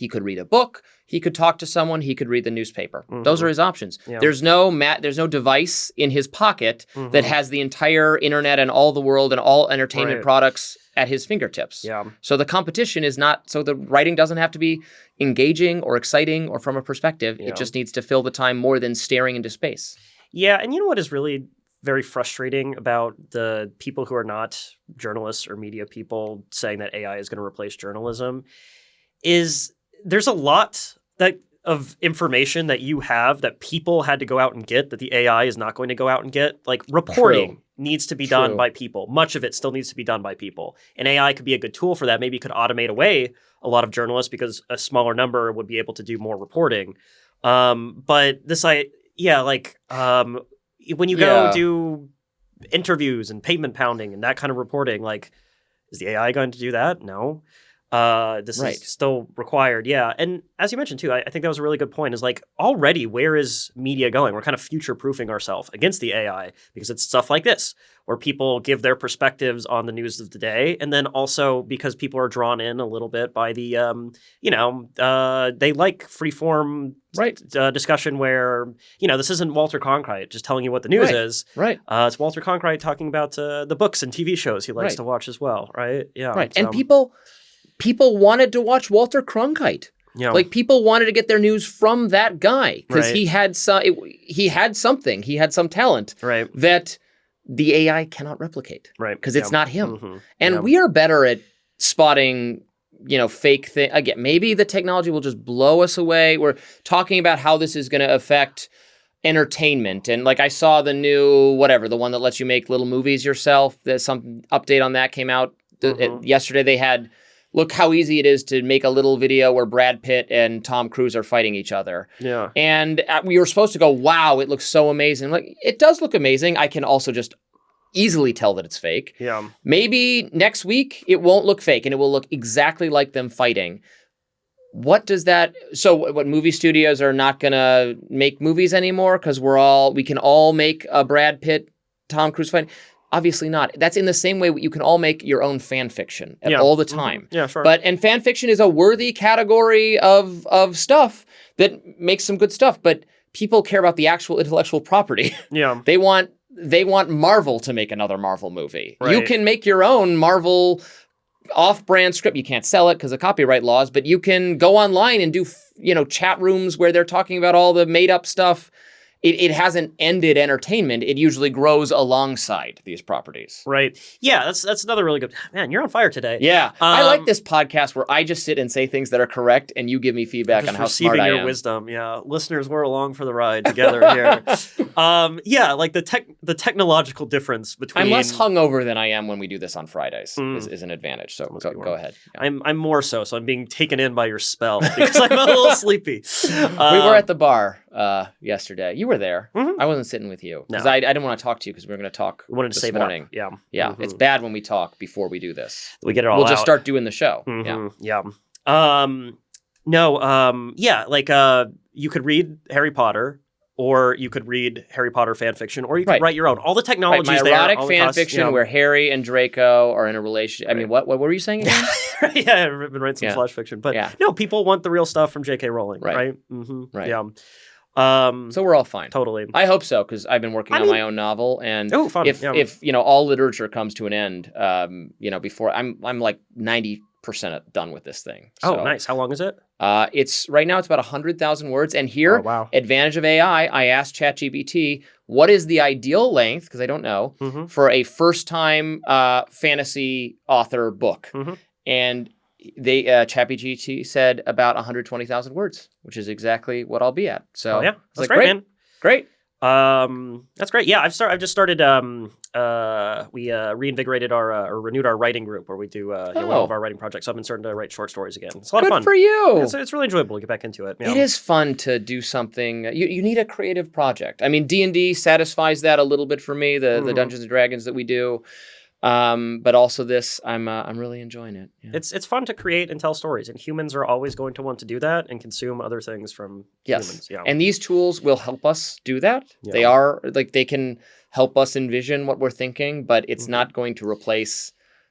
could read a book. He could talk to someone. He could read the newspaper. Those are his options. Yeah. There's no device in his pocket that has the entire internet and all the world and all entertainment products at his fingertips. Yeah. So the competition is not, so the writing doesn't have to be engaging or exciting or from a perspective. Yeah. It just needs to fill the time more than staring into space. Yeah. And you know what is really very frustrating about the people who are not journalists or media people saying that AI is going to replace journalism is there's a lot of information that you have that people had to go out and get that the AI is not going to go out and get. Like reporting needs to be done by people. Much of it still needs to be done by people. And AI could be a good tool for that. Maybe it could automate away a lot of journalists because a smaller number would be able to do more reporting. But this, when you go do interviews and pavement pounding and that kind of reporting, like, is the AI going to do that? No. This is still required. Yeah. And as you mentioned too, I think that was a really good point, is like already where is media going? We're kind of future proofing ourselves against the AI because it's stuff like this where people give their perspectives on the news of the day. And then also because people are drawn in a little bit by the, they like freeform discussion where, this isn't Walter Cronkite just telling you what the news is. Right. It's Walter Cronkite talking about the books and TV shows he likes to watch as well. Right. Yeah. Right. So, and people wanted to watch Walter Cronkite. Yeah. Like people wanted to get their news from that guy because he had something. He had some talent that the AI cannot replicate. Right. Because it's not him. Mm-hmm. And we are better at spotting, fake thing. Again, maybe the technology will just blow us away. We're talking about how this is going to affect entertainment. And like I saw the new, the one that lets you make little movies yourself. There's some update on that came out. Yesterday they had, look how easy it is to make a little video where Brad Pitt and Tom Cruise are fighting each other. Yeah. And we were supposed to go, wow, it looks so amazing. Like, it does look amazing. I can also just easily tell that it's fake. Yeah. Maybe next week it won't look fake and it will look exactly like them fighting. What does that... So what movie studios are not going to make movies anymore because we can all make a Brad Pitt, Tom Cruise fight? Obviously not. That's in the same way you can all make your own fan fiction all the time. Mm-hmm. Yeah, sure. And fan fiction is a worthy category of stuff that makes some good stuff. But people care about the actual intellectual property. Yeah. They want Marvel to make another Marvel movie. Right. You can make your own Marvel off-brand script. You can't sell it because of copyright laws, but you can go online and do chat rooms where they're talking about all the made-up stuff. It hasn't ended entertainment. It usually grows alongside these properties. Right. Yeah, that's another really good... Man, you're on fire today. Yeah. I like this podcast where I just sit and say things that are correct and you give me feedback on how smart I am. Receiving your wisdom. Yeah. Listeners, we're along for the ride together here. Like the technological difference between... I'm less hungover than I am when we do this on Fridays is an advantage. So go ahead. Yeah. I'm more so I'm being taken in by your spell because I'm a little sleepy. We were at the bar yesterday. You were there. Mm-hmm. I wasn't sitting with you because No. I didn't want to talk to you because we were going to talk. We wanted to this save morning. it up. Yeah. Mm-hmm. It's bad when we talk before we do this. We get it all We'll out. just start doing the show. Mm-hmm. You could read Harry Potter, or you could read Harry Potter fan fiction, or you could write your own. All the technologies my there. erotic fan fiction where Harry and Draco are in a relationship. I mean, what were you saying again? Yeah, I've been writing some slash fiction, but no, people want the real stuff from J.K. Rowling, right? Mm-hmm. Right. Yeah. So we're all fine. Totally. I hope so because I've been working on my own novel, and if all literature comes to an end, before I'm like 90% done with this thing. So, oh, nice. How long is it? It's right now it's about 100,000 words, and here, advantage of AI, I asked ChatGPT what is the ideal length because I don't know for a first-time fantasy author book, and they ChatGPT said about 120,000 words, which is exactly what I'll be at. So that's great, man. Great. That's great. Yeah, I've just started. We reinvigorated or renewed our writing group where we do all of our writing projects. So I've been starting to write short stories again. It's a lot of fun. Good for you. Yeah, it's really enjoyable to get back into it. It is fun to do something. You need a creative project. I mean, D&D satisfies that a little bit for me. The Dungeons and Dragons that we do. But also this, I'm really enjoying it. Yeah. It's fun to create and tell stories, and humans are always going to want to do that and consume other things from humans. Yeah. And these tools will help us do that. Yeah. They are they can help us envision what we're thinking, but it's not going to replace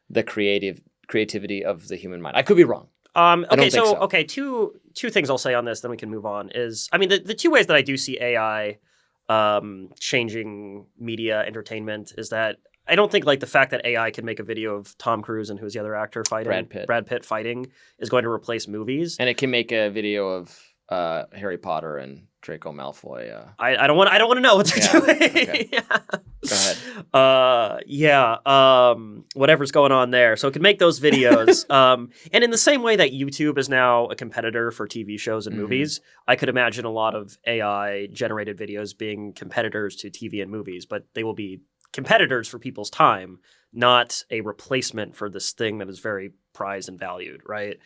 the creativity of the human mind. I could be wrong. Okay, two things I'll say on this, then we can move on. The two ways that I do see AI changing media entertainment is that I don't think the fact that AI can make a video of Tom Cruise and who's the other actor fighting Brad Pitt fighting is going to replace movies. And it can make a video of Harry Potter and Draco Malfoy. I don't want to know what they're doing. Okay. Go ahead. Whatever's going on there. So it can make those videos. And in the same way that YouTube is now a competitor for TV shows and movies, I could imagine a lot of AI generated videos being competitors to TV and movies, but they will be competitors for people's time, not a replacement for this thing that is very prized and valued, right?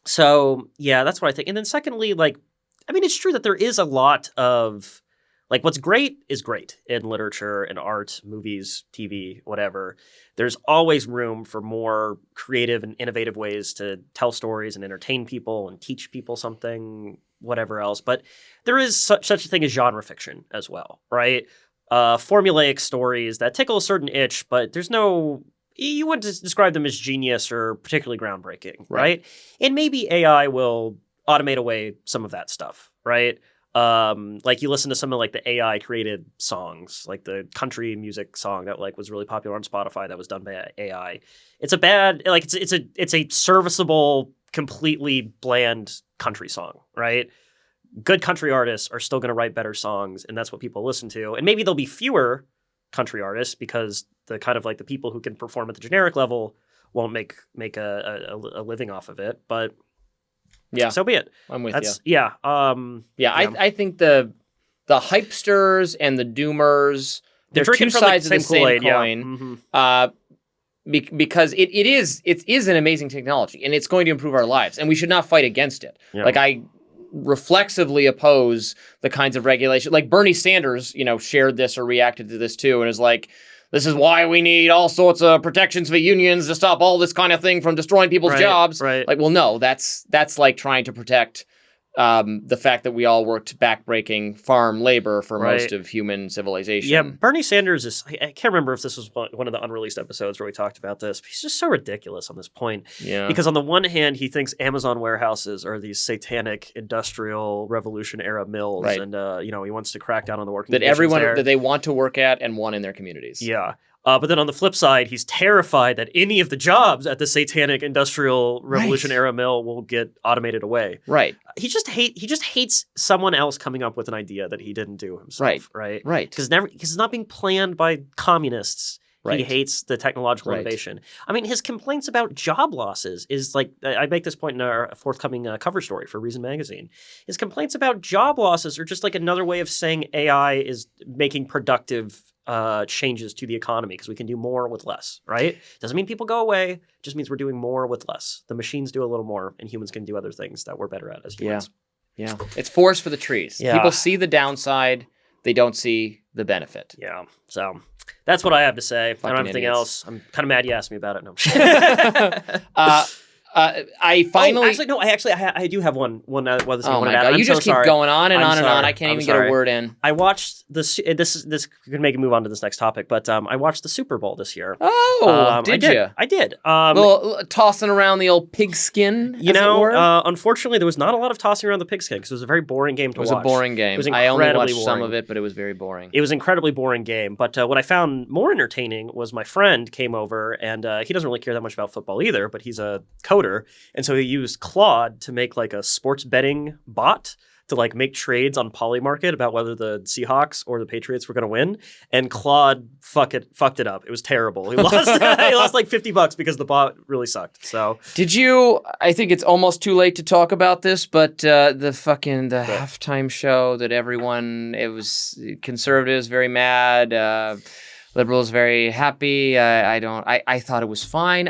So yeah, that's what I think. And then secondly, it's true that there is a lot of Like, what's great is great in literature and art, movies, TV, whatever. There's always room for more creative and innovative ways to tell stories and entertain people and teach people something, whatever else. But there is such a thing as genre fiction as well, right? Formulaic stories that tickle a certain itch, but there's no... You wouldn't describe them as genius or particularly groundbreaking, right? And maybe AI will automate away some of that stuff, right? Like you listen to some of like the AI created songs, like the country music song that like was really popular on Spotify that was done by AI. It's a bad, like it's a serviceable, completely bland country song, right? Good country artists are still going to write better songs, and that's what people listen to. And maybe there'll be fewer country artists because the kind of like the people who can perform at the generic level won't make a living off of it. But yeah, so be it. I'm with you. Yeah. I think the hypesters and the doomers, they're two sides of the same coin. Yeah. Because it is an amazing technology, and it's going to improve our lives, and we should not fight against it. Yeah. Like, I reflexively oppose the kinds of regulation. Like Bernie Sanders, shared this or reacted to this too, and is like, this is why we need all sorts of protections for unions to stop all this kind of thing from destroying people's jobs. Right. Like, well, no, that's like trying to protect the fact that we all worked backbreaking farm labor for most of human civilization. Yeah, Bernie Sanders is, I can't remember if this was one of the unreleased episodes where we talked about this, but he's just so ridiculous on this point. Yeah. Because on the one hand, he thinks Amazon warehouses are these satanic industrial revolution era mills. Right. And, he wants to crack down on the working that conditions everyone there. that they want to work at and want in their communities. Yeah. But then on the flip side, he's terrified that any of the jobs at the satanic industrial revolution era mill will get automated away. Right. He just hates someone else coming up with an idea that he didn't do himself. Right. Because Because it's not being planned by communists. Right. He hates the technological innovation. I mean, his complaints about job losses is like, I make this point in our forthcoming cover story for Reason Magazine. His complaints about job losses are just like another way of saying AI is making productive changes to the economy because we can do more with less, right? Doesn't mean people go away. It just means we're doing more with less. The machines do a little more, and humans can do other things that we're better at as humans. Yeah. It's forest for the trees. Yeah. People see the downside. They don't see the benefit. Yeah. So that's what I have to say. I don't have anything idiots. else. I'm kind of mad you asked me about it. No. I finally... I do have one. Oh my God. You just keep going on and on and on. I can't even get a word in. I watched this we can make a move on to this next topic, but I watched the Super Bowl this year. Oh, did you? I did. Little tossing around the old pigskin, unfortunately, there was not a lot of tossing around the pigskin because it was a very boring game to watch. It was a boring game. It was I only incredibly watched some boring. of it, but it was very boring. It was an incredibly boring game. But what I found more entertaining was my friend came over, and he doesn't really care that much about football either, but he's a coder. And so he used Claude to make like a sports betting bot to like make trades on Polymarket about whether the Seahawks or the Patriots were going to win. And Claude fucked it up. It was terrible. He lost he lost like $50 because the bot really sucked. So I think it's almost too late to talk about this, but the halftime show that it was conservatives very mad, liberals very happy. I thought it was fine.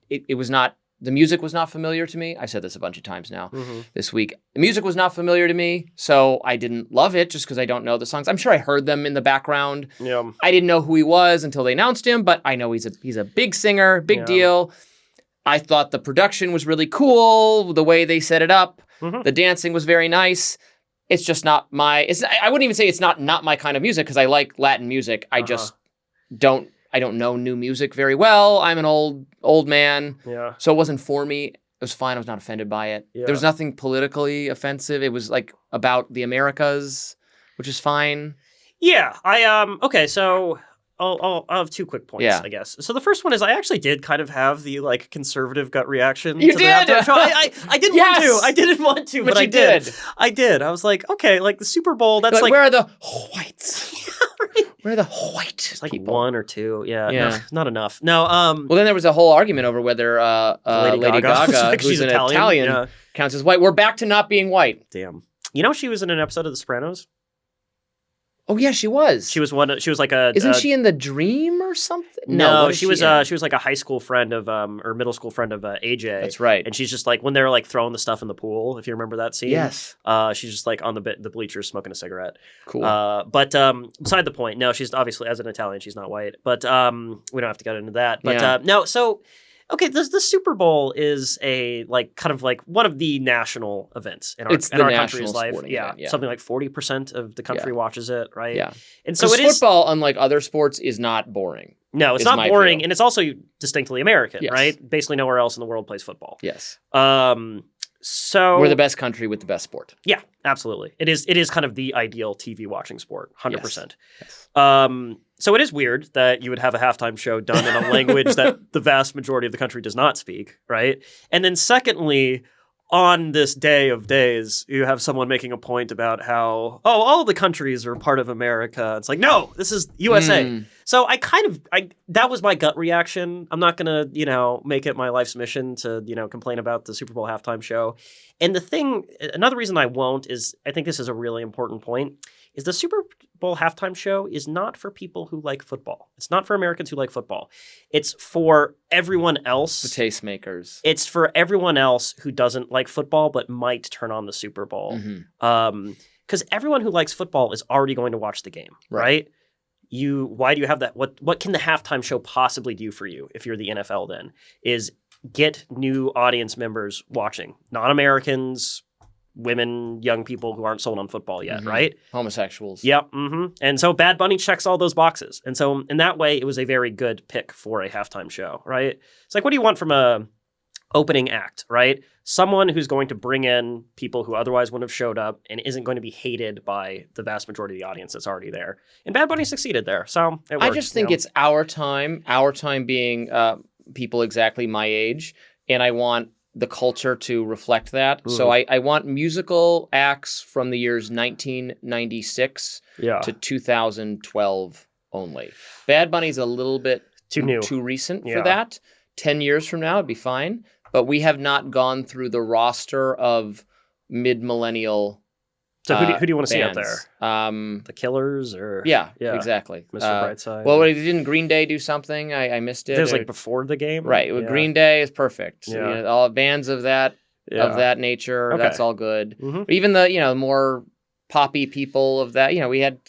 It was not. The music was not familiar to me. I said this a bunch of times now this week. The music was not familiar to me, so I didn't love it just because I don't know the songs. I'm sure I heard them in the background. Yeah. I didn't know who he was until they announced him, but I know he's a big singer, big deal. I thought the production was really cool, the way they set it up. The dancing was very nice. It's just not I wouldn't even say it's not my kind of music because I like Latin music. I just don't know new music very well. I'm an old man. Yeah. So it wasn't for me. It was fine. I was not offended by it. Yeah. There was nothing politically offensive. It was like about the Americas, which is fine. Yeah. Okay, so I'll have two quick points, I guess. So the first one is I actually did kind of have the like conservative gut reaction. You to did? The halftime show. I didn't want to. I didn't want to, but I did. I did. I was like, okay, like the Super Bowl, that's like where are the whites? Where are the white it's like people? one or two. Yeah. Yeah. No, not enough. No. Well, then there was a whole argument over whether Lady Gaga like who's she's an Italian, counts as white. We're back to not being white. Damn. She was in an episode of The Sopranos? Oh yeah, she was. She was like a. Isn't she in The Dream or something? No, what she is was. in? She was like a high school friend of or middle school friend of AJ. That's right. And she's just like when they're like throwing the stuff in the pool. If you remember that scene. Yes. She's just like on the bleachers smoking a cigarette. Cool. But beside the point. No, she's obviously as an Italian, she's not white. But we don't have to get into that. But no, so. Okay, the Super Bowl is a kind of one of the national events in our country's life. Event, yeah, something like 40% of the country watches it, right? Yeah, and so it is. Football, unlike other sports, is not boring. No, it's not boring, and it's also distinctly American, right? Basically, nowhere else in the world plays football. Yes. So we're the best country with the best sport. Yeah, absolutely. It is kind of the ideal TV watching sport, 100%. Yes. So it is weird that you would have a halftime show done in a language that the vast majority of the country does not speak, right? And then secondly, on this day of days, you have someone making a point about how, all the countries are part of America. It's like, no, this is USA. So that was my gut reaction. I'm not going to, make it my life's mission to, complain about the Super Bowl halftime show. And another reason I won't is I think this is a really important point, is the Super Bowl halftime show is not for people who like football. It's not for Americans who like football. It's for everyone else. The tastemakers. It's for everyone else who doesn't like football but might turn on the Super Bowl. Because everyone who likes football is already going to watch the game, right? Why do you have that? What can the halftime show possibly do for you if you're the NFL then? Is get new audience members watching. Non-Americans, women, young people who aren't sold on football yet, right? Homosexuals. Yep. And so Bad Bunny checks all those boxes. And so in that way, it was a very good pick for a halftime show, right? It's like, what do you want from a opening act, right? Someone who's going to bring in people who otherwise wouldn't have showed up and isn't going to be hated by the vast majority of the audience that's already there. And Bad Bunny succeeded there. So it worked, I just think it's our time being people exactly my age. And I want the culture to reflect that. So I want musical acts from the years 1996 to 2012 only. Bad Bunny's a little bit too recent for that. 10 years from now, it'd be fine. But we have not gone through the roster of mid-millennial So who do you want to see out bands. there? The Killers or Yeah, exactly. Mr. Brightside. Well, didn't Green Day do something? I missed it. It was before the game, right? With Green Day is perfect. So, Yeah. all bands of that nature. Okay. That's all good. Even the more poppy people of that.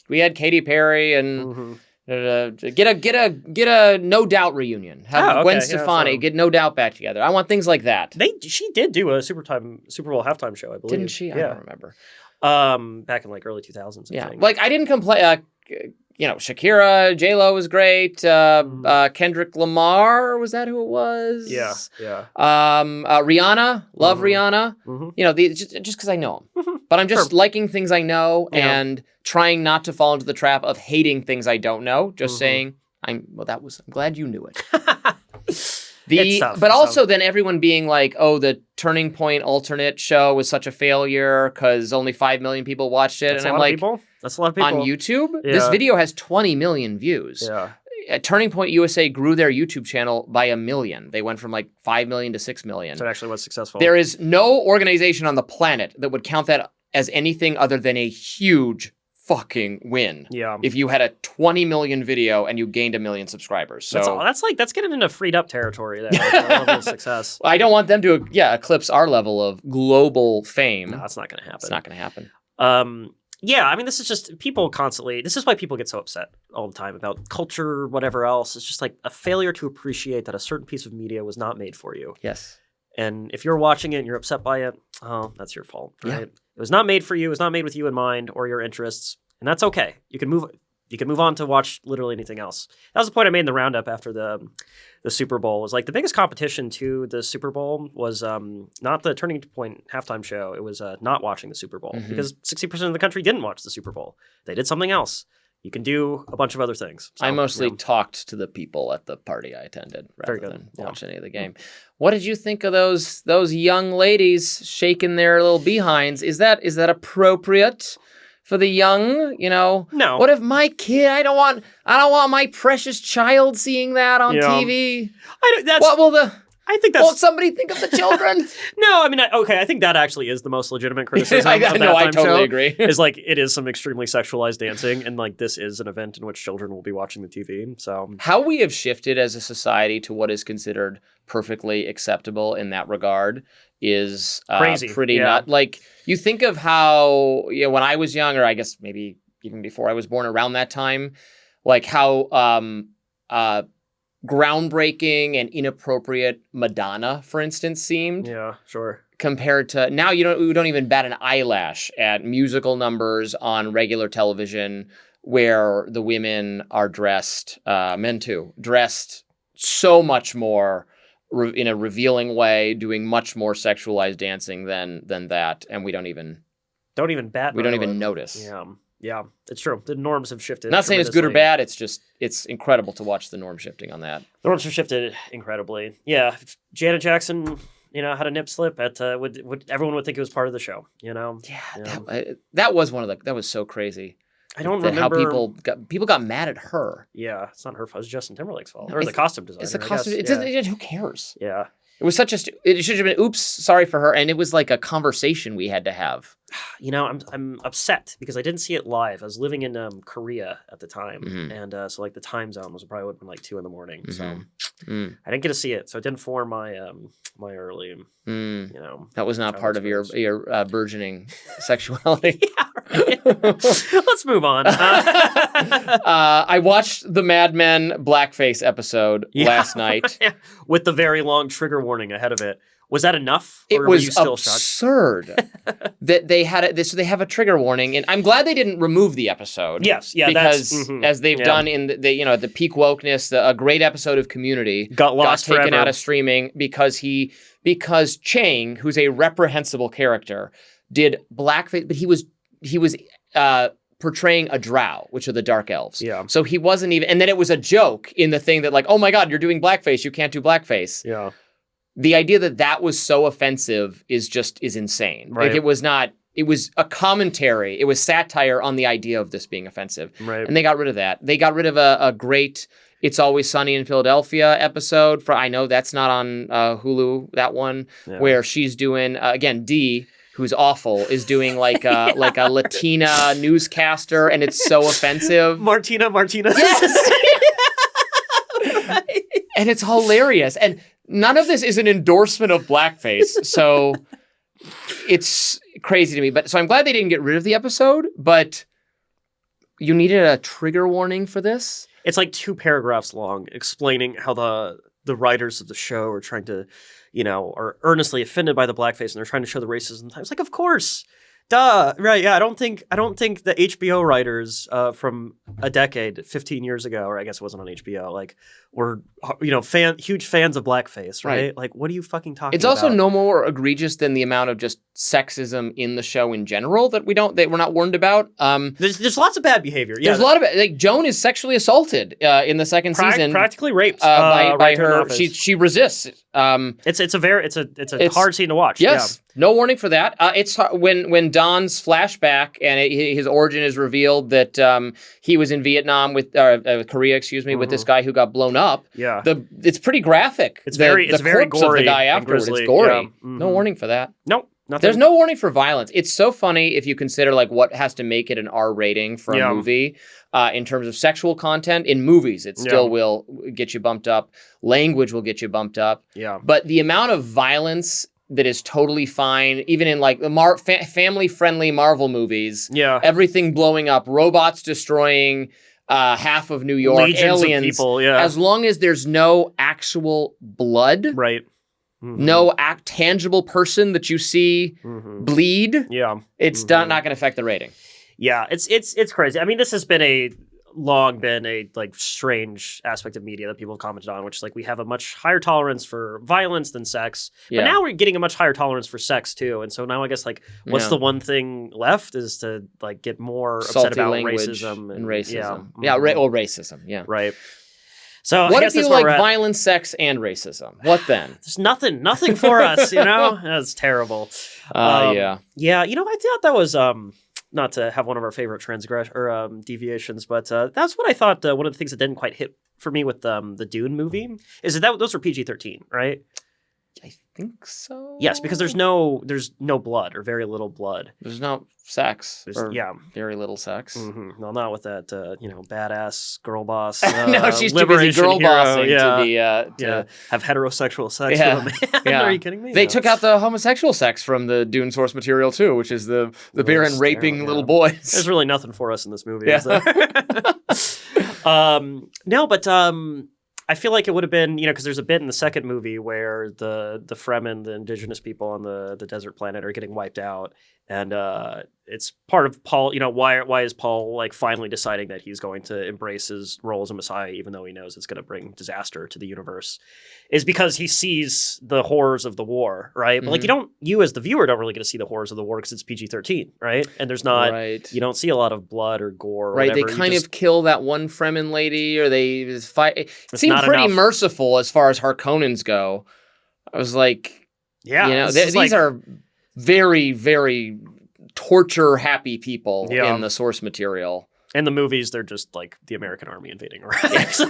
We had Katy Perry and. Get a No Doubt reunion. Have Gwen Stefani get No Doubt back together. I want things like that. She did do a Super Bowl halftime show, I believe. Didn't she? I don't remember. Back in early 2000s. Yeah, I didn't complain. Shakira, J-Lo was great. Kendrick Lamar, was that who it was? Yeah. Rihanna, love Rihanna. Just because I know them. But I'm just liking things I know and trying not to fall into the trap of hating things I don't know. Just saying, I'm glad you knew it. But also then everyone being like, oh, the Turning Point alternate show was such a failure because only 5 million people watched it. That's and I'm like, that's a lot of people. On YouTube? Yeah. This video has 20 million views. Yeah. Turning Point USA grew their YouTube channel by 1 million. They went from 5 million to 6 million. So it actually was successful. There is no organization on the planet that would count that as anything other than a huge fucking win. Yeah. If you had a 20 million video and you gained 1 million subscribers. So that's getting into freed up territory there. Level of success. I don't want them to eclipse our level of global fame. No, that's not going to happen. It's not going to happen. Yeah, I mean, this is just people constantly. This is why people get so upset all the time about culture, whatever else. It's just like a failure to appreciate that a certain piece of media was not made for you. Yes. And if you're watching it and you're upset by it, that's your fault. Right? Yeah. It was not made for you. It was not made with you in mind or your interests, and that's okay. You can move on to watch literally anything else. That was the point I made in the roundup after the Super Bowl. Was the biggest competition to the Super Bowl was not the Turning Point halftime show. It was not watching the Super Bowl because 60% of the country didn't watch the Super Bowl. They did something else. You can do a bunch of other things. So, I mostly talked to the people at the party I attended rather than watch any of the game. Yeah. What did you think of those young ladies shaking their little behinds? Is that appropriate for the young? No. What if my kid? I don't want my precious child seeing that on TV. I think that's... Won't somebody think of the children? No, I mean, I think that actually is the most legitimate criticism I of that totally show, agree. is like, it is some extremely sexualized dancing, and like, this is an event in which children will be watching the TV, so... How we have shifted as a society to what is considered perfectly acceptable in that regard is crazy. Pretty nut. Like, you think of how, when I was young, or I guess maybe even before I was born, around that time, like how groundbreaking and inappropriate Madonna, for instance, seemed. Yeah, sure. Compared to now, we don't even bat an eyelash at musical numbers on regular television where the women are dressed, men too, dressed so much more in a revealing way, doing much more sexualized dancing than that, and we don't even bat. We don't even notice. Yeah, it's true. The norms have shifted. Not saying it's good or bad. It's incredible to watch the norm shifting on that. The norms have shifted incredibly. Yeah, if Janet Jackson, had a nip slip at would everyone would think it was part of the show. Yeah, that was that was so crazy. I don't remember how people got mad at her. Yeah, it's not her fault. It's Justin Timberlake's fault, or the costume designer. It's the costume. Who cares? Yeah. It was it should have been, oops, sorry for her. And it was like a conversation we had to have. I'm upset because I didn't see it live. I was living in Korea at the time. Mm-hmm. And so like the time zone was probably would have been like 2 a.m. Mm-hmm. So I didn't get to see it. So it didn't form my my early, That was not part of your burgeoning sexuality. Let's move on. I watched the Mad Men blackface episode last night. With the very long trigger warning ahead of it. Was that enough? It or was were you still absurd that they had it. So they have a trigger warning, and I'm glad they didn't remove the episode. Yes, yeah, because as they've done in the peak wokeness, a great episode of Community got taken forever. out of streaming because Chang, who's a reprehensible character, did blackface, but he was portraying a drow, which are the dark elves. Yeah. So he wasn't even, and then it was a joke in the thing that like, oh my God, you're doing blackface, you can't do blackface. Yeah. The idea that was so offensive is insane. Right. Like it was a commentary. It was satire on the idea of this being offensive. Right. And they got rid of that. They got rid of a great It's Always Sunny in Philadelphia episode. I know that's not on Hulu, that one, where she's doing, again, Dee, who's awful, is doing like a Latina newscaster, and it's so offensive. Martina. Yes! Right. And it's hilarious. And none of this is an endorsement of blackface, so it's crazy to me. But so I'm glad they didn't get rid of the episode, but you needed a trigger warning for this? It's like 2 paragraphs long explaining how the writers of the show are trying to, are earnestly offended by the blackface and they're trying to show the racism. It's like, of course. Duh. Right. Yeah. I don't think the HBO writers from a decade, 15 years ago, or I guess it wasn't on HBO, like were, huge fans of blackface, right? Like, what are you fucking talking about? It's also no more egregious than the amount of just sexism in the show in general that we're not warned about. There's lots of bad behavior. Yeah. There's a lot of it. Like Joan is sexually assaulted in the second season. Practically raped by her. She resists. It's a hard scene to watch. Yes. Yeah. No warning for that. It's when Don's flashback and his origin is revealed that he was in Vietnam with Korea, with this guy who got blown up. Yeah, it's pretty graphic. It's very gory of the guy afterwards. It's gory. Yeah. Mm-hmm. No warning for that. Nope. Nothing. There's no warning for violence. It's so funny if you consider like what has to make it an R rating for a movie in terms of sexual content. In movies, it still will get you bumped up. Language will get you bumped up. Yeah, but the amount of violence that is totally fine, even in like the family-friendly Marvel movies. Yeah. Everything blowing up, robots destroying half of New York, legions aliens. Of people, yeah. As long as there's no actual blood, right? Mm-hmm. No tangible person that you see bleed. Yeah, it's not going to affect the rating. Yeah, it's crazy. I mean, this has long been a like strange aspect of media that people have commented on, which is like we have a much higher tolerance for violence than sex, but now we're getting a much higher tolerance for sex too. And so now I guess like what's the one thing left is to like get more salty upset about racism and racism. Racism. Yeah, right. So what I guess if you like violence, sex, and racism? What then? There's nothing for us, That's terrible. Yeah. I thought that was not to have one of our favorite deviations, but that's what I thought. One of the things that didn't quite hit for me with the Dune movie is that those were PG-13, right? I think so. Yes, because there's no blood or very little blood. There's no sex. Yeah, very little sex. Mm-hmm. No, not with that badass girl boss. No, she's too busy girl bossing to be have heterosexual sex Yeah. with a man. Yeah. Are you kidding me? They No. took out the homosexual sex from the Dune source material too, which is the Baron sterile, raping little boys. There's really nothing for us in this movie, Yeah. is there? No, but I feel like it would have been, because there's a bit in the second movie where the Fremen, the indigenous people on the desert planet, are getting wiped out, and it's part of Paul. Why is Paul like finally deciding that he's going to embrace his role as a messiah, even though he knows it's going to bring disaster to the universe, is because he sees the horrors of the war, right? But like you as the viewer don't really get to see the horrors of the war because it's PG-13, right? And there's not, you don't see a lot of blood or gore. Or right, whatever. they kind of kill that one Fremen lady, or they fight. It seemed not pretty enough. merciful as far as Harkonnens go. I was like, these are very, very torture-happy people in the source material. In the movies, they're just like the American army invading Iraq. So.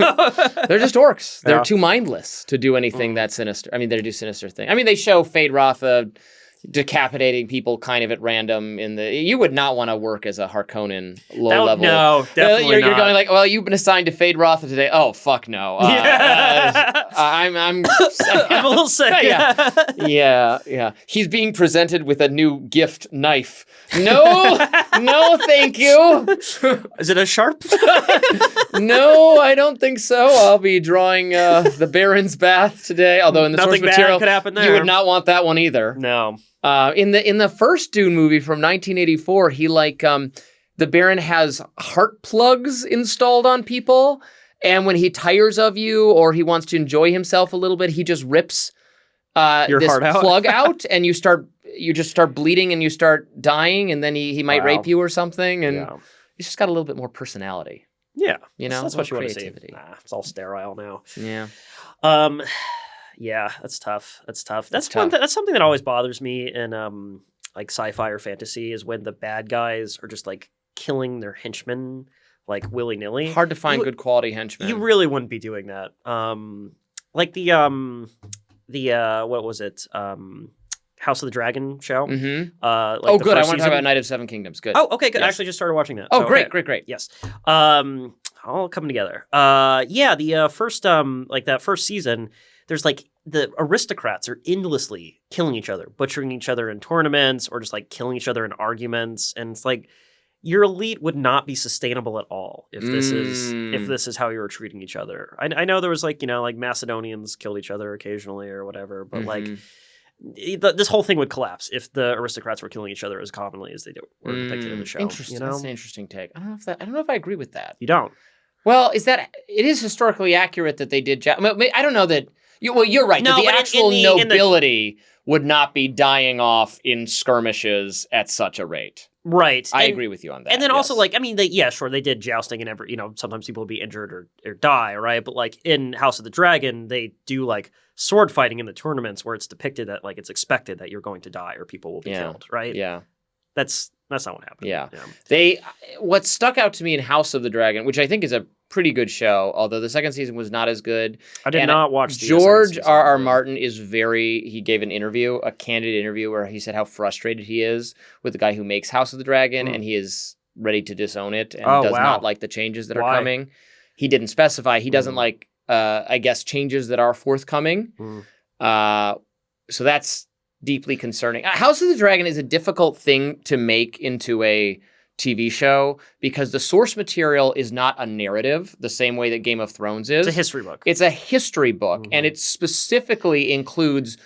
They're just orcs. They're too mindless to do anything that sinister. I mean, they do sinister things. I mean, they show Fade Rotha decapitating people kind of at random in the. You would not want to work as a Harkonnen low level. No, definitely You're going like, well, you've been assigned to Fade Rotha today. Oh, fuck no. I'm I'm a little sick. Yeah. He's being presented with a new gift knife. No, thank you. Is it a sharp? No, I don't think so. I'll be drawing the Baron's Bath today. Although in the source Nothing bad material, could happen there. you would not want that one either. No. In the first Dune movie from 1984, he the Baron has heart plugs installed on people, and when he tires of you or he wants to enjoy himself a little bit, he just rips Your this heart out? plug out, and you just start bleeding and you start dying, and then he might rape you or something, and he's just got a little bit more personality. Yeah, that's what you want to see. creativity. Nah, it's all sterile now. Yeah. Yeah, that's tough. That's tough. That's something that always bothers me in like sci-fi or fantasy is when the bad guys are just like killing their henchmen like willy-nilly. Hard to find good quality henchmen. You really wouldn't be doing that. Like the what was it? House of the Dragon show. Mm-hmm. Like good. I want to talk about Night of Seven Kingdoms. Good. Oh, okay, good. Yes. I actually just started watching that. Oh, so, great. Yes. All coming together. The first like that first season, there's like the aristocrats are endlessly killing each other, butchering each other in tournaments, or just like killing each other in arguments, and it's like your elite would not be sustainable at all if this is how you were treating each other. I know there was like like Macedonians killed each other occasionally or whatever, but like. This whole thing would collapse if the aristocrats were killing each other as commonly as they were depicted in the show. Interesting. That's an interesting take. I don't know if I agree with that. You don't. Well, it is historically accurate that they did. I don't know that. You're right. No, that the but actual nobility would not be dying off in skirmishes at such a rate. Right. I agree with you on that. And then also, like, I mean, they did jousting and sometimes people would be injured or die, right? But like in House of the Dragon, they do like sword fighting in the tournaments where it's depicted that like it's expected that you're going to die or people will be killed, right? Yeah. That's not what happened. Yeah. What stuck out to me in House of the Dragon, which I think is a pretty good show, although the second season was not as good. I did not watch the George R.R. Martin he gave an interview, a candid interview where he said how frustrated he is with the guy who makes House of the Dragon, and he is ready to disown it and does not like the changes that are coming. He didn't specify. He doesn't like, I guess, changes that are forthcoming. So that's deeply concerning. House of the Dragon is a difficult thing to make into a TV show because the source material is not a narrative the same way that Game of Thrones is. It's a history book. It's a history book, and it specifically includes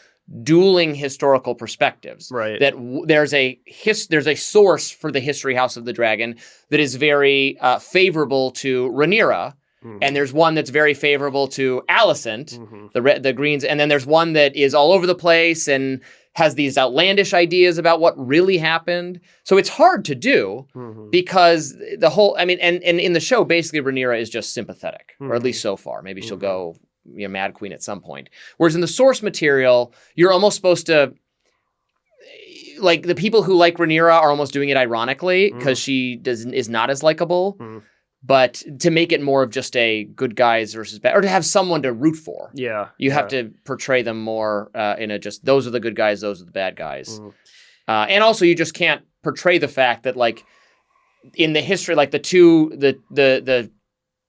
dueling historical perspectives. Right. That there's a source for the history House of the Dragon that is very favorable to Rhaenyra. And there's one that's very favorable to Alicent, the Greens, and then there's one that is all over the place and has these outlandish ideas about what really happened. So it's hard to do because the whole, and in the show, basically Rhaenyra is just sympathetic, or at least so far. Maybe she'll go Mad Queen at some point. Whereas in the source material, you're almost supposed to, like, the people who like Rhaenyra are almost doing it ironically because she is not as likable. But to make it more of just a good guys versus bad, or to have someone to root for, you have to portray them more in a just those are the good guys, those are the bad guys, and also you just can't portray the fact that like in the history, like the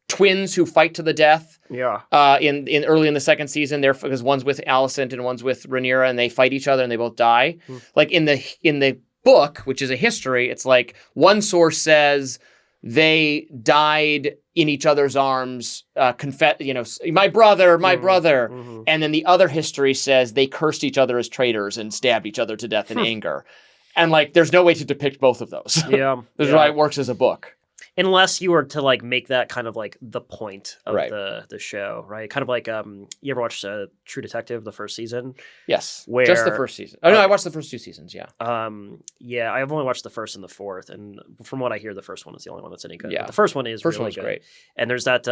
twins who fight to the death, in early in the second season, they're because one's with Alicent and one's with Rhaenyra, and they fight each other and they both die. Like in the book, which is a history, it's like one source says they died in each other's arms, my brother, and then the other history says they cursed each other as traitors and stabbed each other to death in anger, and like there's no way to depict both of those. This is why it works as a book. Unless you were to like make that kind of like the point of the show, right? Kind of like you ever watched True Detective, the first season? Yes, just the first season. Oh no, I watched the first 2 seasons. Yeah, I've only watched the first and the fourth, and from what I hear, the first one is the only one that's any good. Yeah, but the first one is really good. Great. And there's that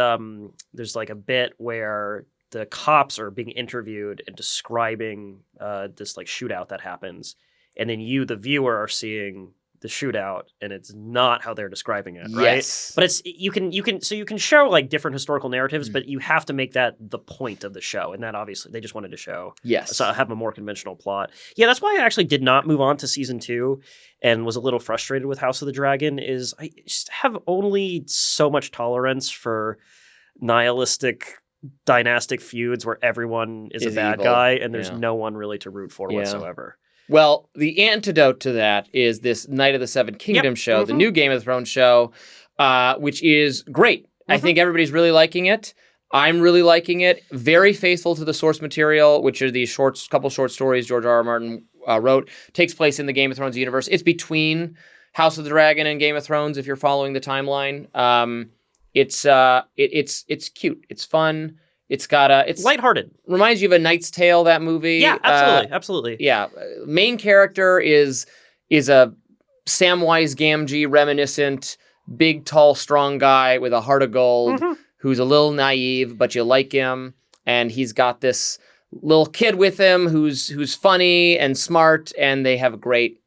there's like a bit where the cops are being interviewed and describing this like shootout that happens, and then you, the viewer, are seeing the shootout, and it's not how they're describing it, right? Yes. But you can show like different historical narratives, but you have to make that the point of the show, and that obviously they just wanted to show. Yes. So have a more conventional plot. Yeah, that's why I actually did not move on to season 2 and was a little frustrated with House of the Dragon. Is I just have only so much tolerance for nihilistic dynastic feuds where everyone is a bad evil. guy and there's no one really to root for whatsoever. Well, the antidote to that is this Night of the Seven Kingdoms show, the new Game of Thrones show, which is great. I think everybody's really liking it. I'm really liking it. Very faithful to the source material, which are these couple short stories George R.R. Martin wrote. Takes place in the Game of Thrones universe. It's between House of the Dragon and Game of Thrones, if you're following the timeline. It's cute. It's fun. It's got it's lighthearted. Reminds you of A Knight's Tale, that movie. Yeah, absolutely. Yeah. Main character is a Samwise Gamgee reminiscent, big, tall, strong guy with a heart of gold who's a little naive, but you like him. And he's got this little kid with him who's funny and smart, and they have great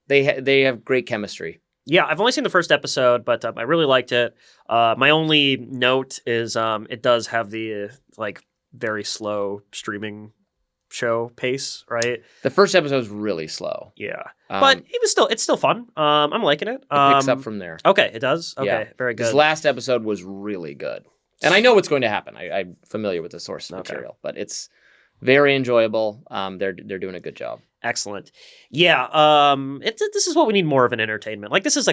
chemistry. Yeah, I've only seen the first episode, but I really liked it. My only note is it does have the very slow streaming show pace, right? The first episode is really slow. Yeah. But it's still fun. I'm liking it. It picks up from there. Okay, it does? Okay, yeah. Very good. This last episode was really good. And I know what's going to happen. I'm familiar with the source material, but it's very enjoyable. They're doing a good job. Excellent. Yeah, this is what we need more of an entertainment. Like this is the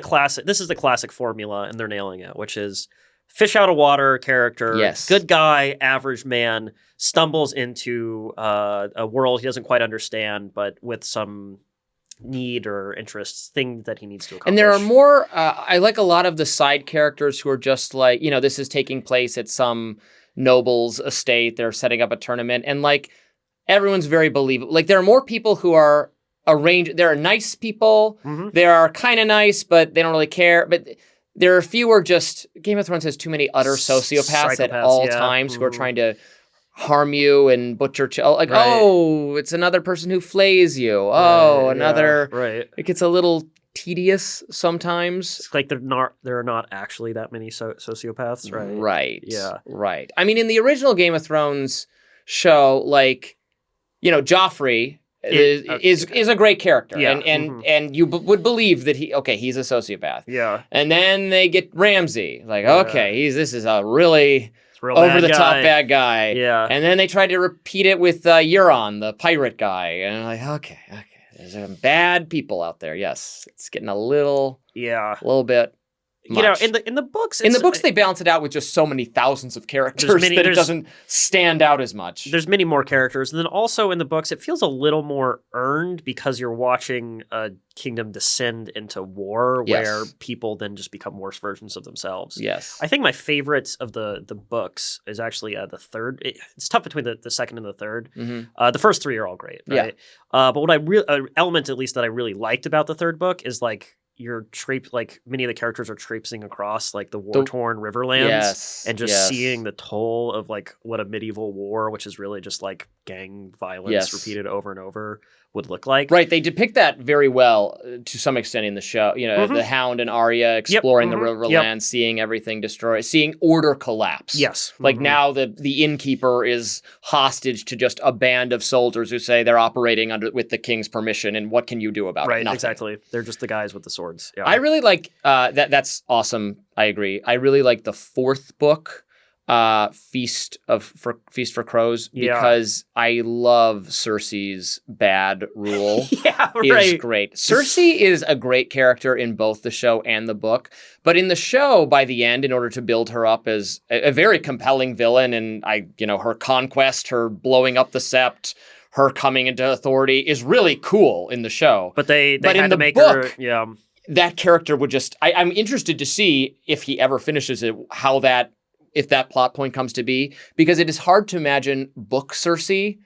classic formula, and they're nailing it, which is fish out of water character, good guy, average man, stumbles into a world he doesn't quite understand, but with some need or interests, thing that he needs to accomplish. And there are more, I like a lot of the side characters who are just like, this is taking place at some noble's estate. They're setting up a tournament, and like everyone's very believable. Like there are more people who are arranged. There are nice people. There are kind of nice, but they don't really care. But there are fewer just Game of Thrones has too many utter sociopaths at all times who are trying to harm you and butcher it's another person who flays you. It gets a little tedious sometimes. It's like there are not actually that many sociopaths, right? Right. Yeah. Right. I mean, in the original Game of Thrones show, Joffrey is a great character, and you would believe that he's a sociopath. Yeah. And then they get Ramsay, this is a really over the top bad guy. Yeah. And then they tried to repeat it with Euron, the pirate guy, and I'm like, okay, there's some bad people out there. Yes, it's getting a little bit. Much. In the books, they balance it out with just so many thousands of characters that it doesn't stand out as much. There's many more characters, and then also in the books, it feels a little more earned because you're watching a kingdom descend into war, where people then just become worse versions of themselves. Yes, I think my favorites of the books is actually the third. It's tough between the second and the third. The first 3 are all great, right? But what element at least that I really liked about the third book is you're like many of the characters are traipsing across like the war-torn riverlands and just seeing the toll of like what a medieval war, which is really just like gang violence repeated over and over, would look like. Right. They depict that very well to some extent in the show. You know, the Hound and Arya exploring the riverlands, seeing everything destroyed, seeing order collapse. Yes. Like now the innkeeper is hostage to just a band of soldiers who say they're operating with the king's permission, and what can you do about it? Right, Nothing. Exactly. They're just the guys with the swords. Yeah. I really like that. That's awesome. I agree. I really like the fourth book, Feast for Crows, because I love Cersei's bad rule. Is great. Cersei is a great character in both the show and the book, but in the show, by the end, in order to build her up as a very compelling villain, and her conquest, her blowing up the Sept, her coming into authority is really cool in the show. But they had in to the make book, her, that character would just. I'm interested to see if he ever finishes it, if that plot point comes to be, because it is hard to imagine book Cersei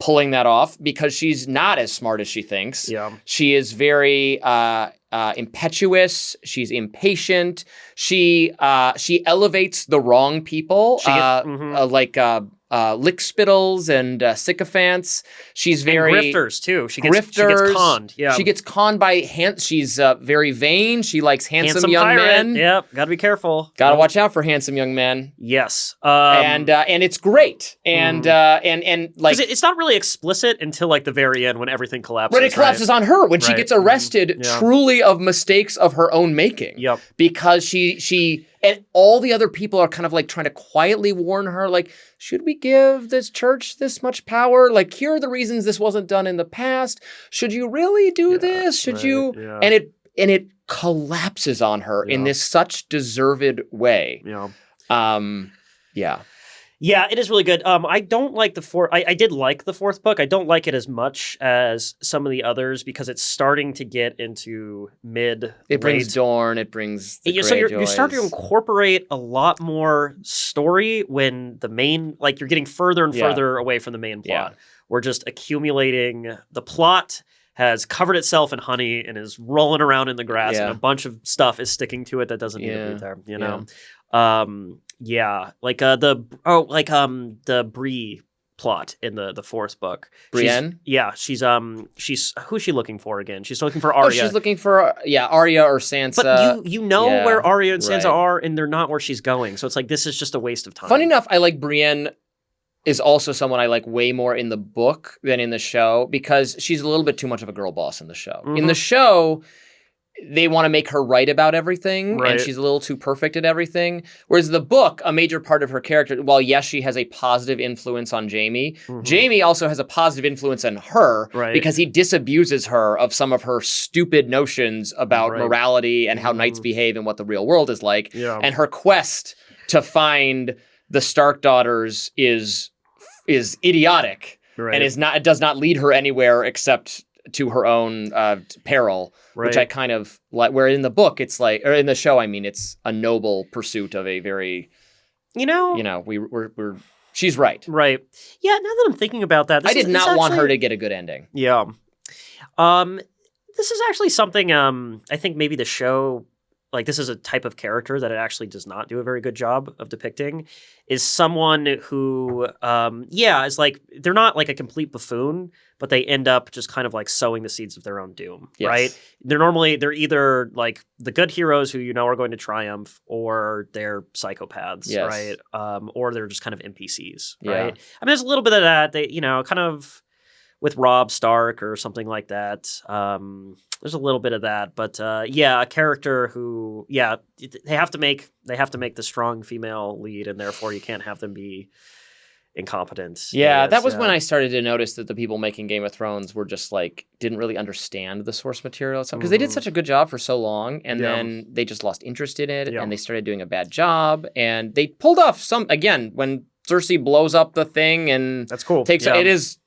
pulling that off, because she's not as smart as she thinks. Yeah. She is very impetuous. She's impatient. She elevates the wrong people, like lickspittles and sycophants. She's very grifters too. She gets conned. Yeah, she gets conned by she's very vain. She likes handsome young pirate. men. Yep, gotta be careful. Gotta watch out for handsome young men. Yes, and it's great. And like it's not really explicit until like the very end when everything collapses. But it collapses on her when she gets arrested, truly of mistakes of her own making. Yep, because she and all the other people are kind of like trying to quietly warn her, like, should we give this church this much power? Like, here are the reasons this wasn't done in the past. Should you really do this? Should you? Yeah. And it collapses on her in this such deserved way. Yeah. Yeah, it is really good. I don't like the fourth. I did like the fourth book. I don't like it as much as some of the others because it's starting to get into mid. It brings Dorne. It brings the so you're starting to incorporate a lot more story when the main, like you're getting further and further away from the main plot. Yeah. We're just accumulating. The plot has covered itself in honey and is rolling around in the grass, and a bunch of stuff is sticking to it that doesn't need to be there. You know. Like the Bree plot in the fourth book. Brienne? She's who's she looking for again? She's looking for Arya. Oh, she's looking for Arya or Sansa. But you know where Arya and Sansa are, and they're not where she's going. So it's like this is just a waste of time. Funny enough, I like Brienne is also someone I like way more in the book than in the show because she's a little bit too much of a girl boss in the show. Mm-hmm. In the show, they want to make her right about everything, and she's a little too perfect at everything. Whereas the book, a major part of her character, while yes, she has a positive influence on Jaime, Jaime also has a positive influence on her because he disabuses her of some of her stupid notions about morality and how knights behave and what the real world is like. Yeah. And her quest to find the Stark daughters is idiotic and it does not lead her anywhere except to her own peril, which I kind of like. Where in the book, it's like, or in the show, I mean, it's a noble pursuit of a very, we're she's right. Right. Yeah. Now that I'm thinking about that, I did not want her to get a good ending. Yeah. This is actually something. I think maybe the show. Like this is a type of character that it actually does not do a very good job of depicting, is someone who, is like, they're not like a complete buffoon, but they end up just kind of like sowing the seeds of their own doom, right? They're either like the good heroes who are going to triumph, or they're psychopaths, right? Or they're just kind of NPCs, right? I mean, there's a little bit of that, they, kind of with Robb Stark or something like that. There's a little bit of that, but a character who, they have to make the strong female lead, and therefore you can't have them be incompetent. Yeah, that was when I started to notice that the people making Game of Thrones were just like didn't really understand the source material because they did such a good job for so long, and then they just lost interest in it, and they started doing a bad job, and they pulled off some again when Cersei blows up the thing, and that's cool. It is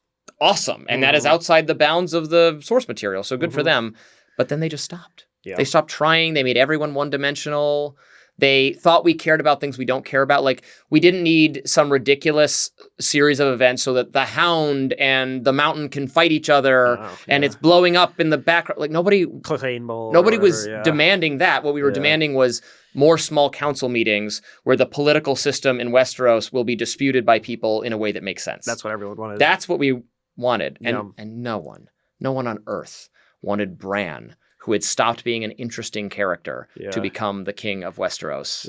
awesome, and that is outside the bounds of the source material, so good for them. But then they just stopped. They stopped trying. They made everyone one-dimensional. They thought we cared about things we don't care about. Like, we didn't need some ridiculous series of events so that the Hound and the Mountain can fight each other and it's blowing up in the background. Like, nobody was demanding that. What we were demanding was more small council meetings where the political system in Westeros will be disputed by people in a way that makes sense. That's what everyone wanted. That's what we wanted. And no one on Earth wanted Bran, who had stopped being an interesting character to become the king of Westeros.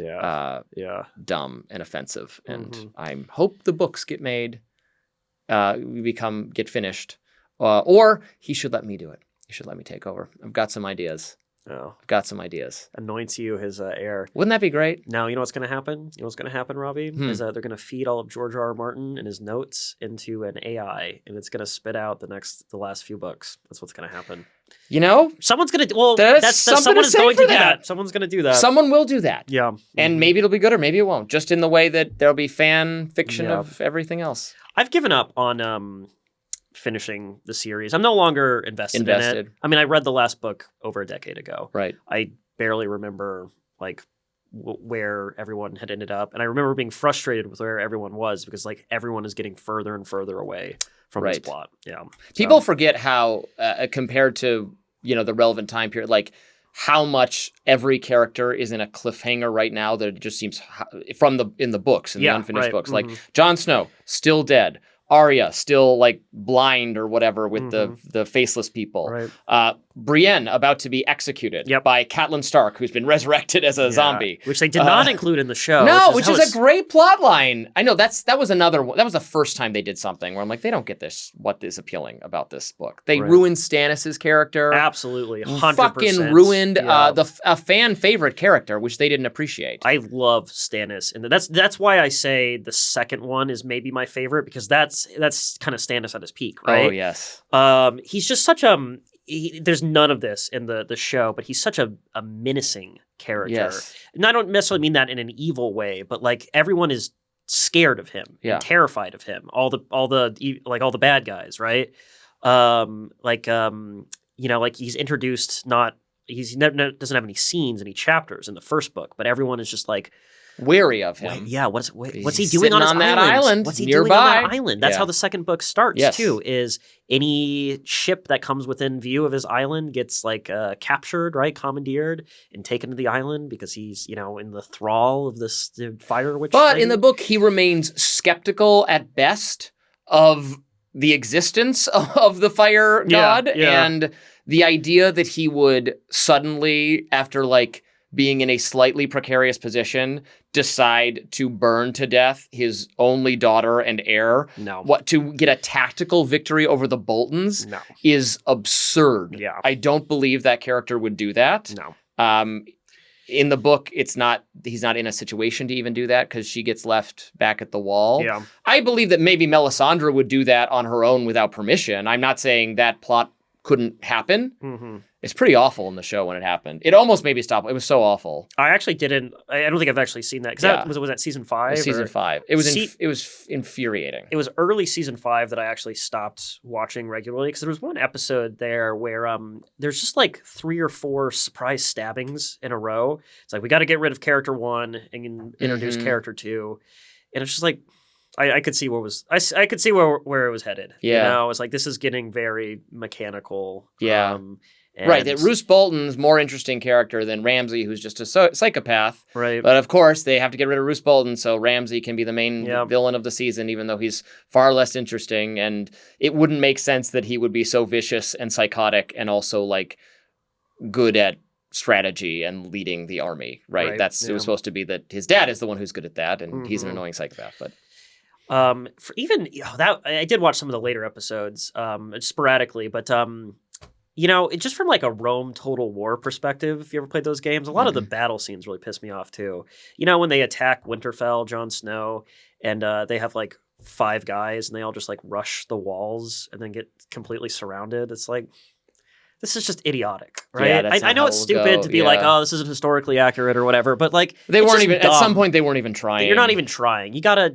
Dumb and offensive. And I hope the books get made, get finished. Or he should let me do it. He should let me take over. I've got some ideas. I've got some ideas. Anoints you his heir. Wouldn't that be great? Now, you know what's going to happen? You know what's going to happen, Robby? Is that they're going to feed all of George R. R. Martin and his notes into an AI, and it's going to spit out the last few books. That's what's going to happen. You know? Someone's going to... Well, someone is going to do that. Someone's going to do that. Someone will do that. Yeah. And maybe it'll be good or maybe it won't. Just in the way that there'll be fan fiction of everything else. I've given up on... finishing the series. I'm no longer invested in it. I mean, I read the last book over a decade ago. Right. I barely remember like where everyone had ended up, and I remember being frustrated with where everyone was because like everyone is getting further and further away from this plot. Yeah. People forget how compared to the relevant time period, like how much every character is in a cliffhanger right now that it just seems in the books and the unfinished books. Like Jon Snow still dead. Arya still like blind or whatever with the faceless people. Right. Brienne about to be executed by Catelyn Stark, who's been resurrected as a zombie, which they did not include in the show. No, which is a great plot line. I know that was another one. That was the first time they did something where I'm like, they don't get this. What is appealing about this book? They ruined Stannis' character. Absolutely, 100%. Fucking ruined a fan favorite character, which they didn't appreciate. I love Stannis, and that's why I say the second one is maybe my favorite because that's kind of Stannis at his peak, right? Oh yes. He's just such there's none of this in the show, but he's such a menacing character. Yes. And I don't necessarily mean that in an evil way, but like everyone is scared of him, and terrified of him. All the bad guys, right? Like he's introduced. He doesn't have any scenes, any chapters in the first book, but everyone is just like wary of him. What's he doing on that island? What's he doing on that island? That's how the second book starts too. Is any ship that comes within view of his island gets like captured, right, commandeered, and taken to the island because he's in the thrall of this fire witch. But in the book, he remains skeptical at best of the existence of the fire god and the idea that he would suddenly, after like being in a slightly precarious position, decide to burn to death his only daughter and heir. No. To get a tactical victory over the Boltons is absurd. Yeah. I don't believe that character would do that. No. In the book, he's not in a situation to even do that because she gets left back at the wall. Yeah. I believe that maybe Melisandre would do that on her own without permission. I'm not saying that plot couldn't happen. Mm-hmm. It's pretty awful in the show when it happened. It almost made me stop. It was so awful. I actually didn't. I don't think I've actually seen that because was that season 5? Season 5. It was infuriating. It was early season 5 that I actually stopped watching regularly because there was one episode there where there's just like 3 or 4 surprise stabbings in a row. It's like we got to get rid of character 1 and introduce character 2, and it's just like. I could see I could see where it was headed. Yeah. It's like this is getting very mechanical. Yeah. Right, that Roose Bolton's more interesting character than Ramsay, who's just a psychopath. Right. But of course, they have to get rid of Roose Bolton, so Ramsay can be the main villain of the season, even though he's far less interesting. And it wouldn't make sense that he would be so vicious and psychotic and also like good at strategy and leading the army. Right. It was supposed to be that his dad is the one who's good at that, and he's an annoying psychopath. But for even that, I did watch some of the later episodes sporadically, but just from like a Rome Total War perspective, if you ever played those games, a lot of the battle scenes really piss me off too. When they attack Winterfell, Jon Snow, and they have like 5 guys and they all just like rush the walls and then get completely surrounded. It's like, this is just idiotic, right? Yeah, I know it's stupid to be like, oh, this isn't historically accurate or whatever, but like they weren't even dumb. At some point they weren't even trying. You're not even trying. You gotta.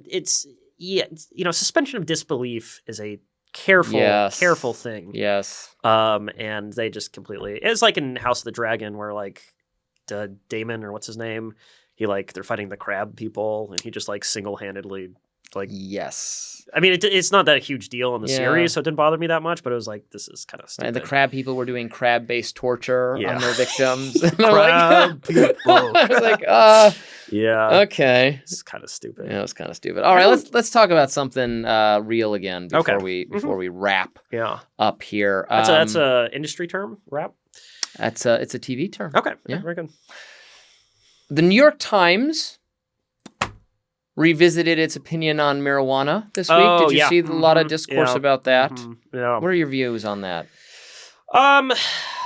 Suspension of disbelief is a careful thing. Yes. And they just completely. It's like in House of the Dragon where like Daemon or what's his name they're fighting the crab people, and he just like single-handedly yes. I mean, it's not that huge deal in the Yeah. series, so it didn't bother me that much. But it was like, this is kind of stupid. And the crab people were doing crab-based torture Yeah. on their victims. And Crab people. I was like, Yeah, okay. it's kind of stupid. Yeah, it was kind of stupid. All right, let's talk about something real again before Okay. before we wrap Yeah, up here. that's a industry term, rap. It's a TV term. Okay, Yeah. very good. The New York Times revisited its opinion on marijuana this week. Oh, Did you yeah. see a lot of Mhm. discourse Yeah. about that? Yeah. What are your views on that?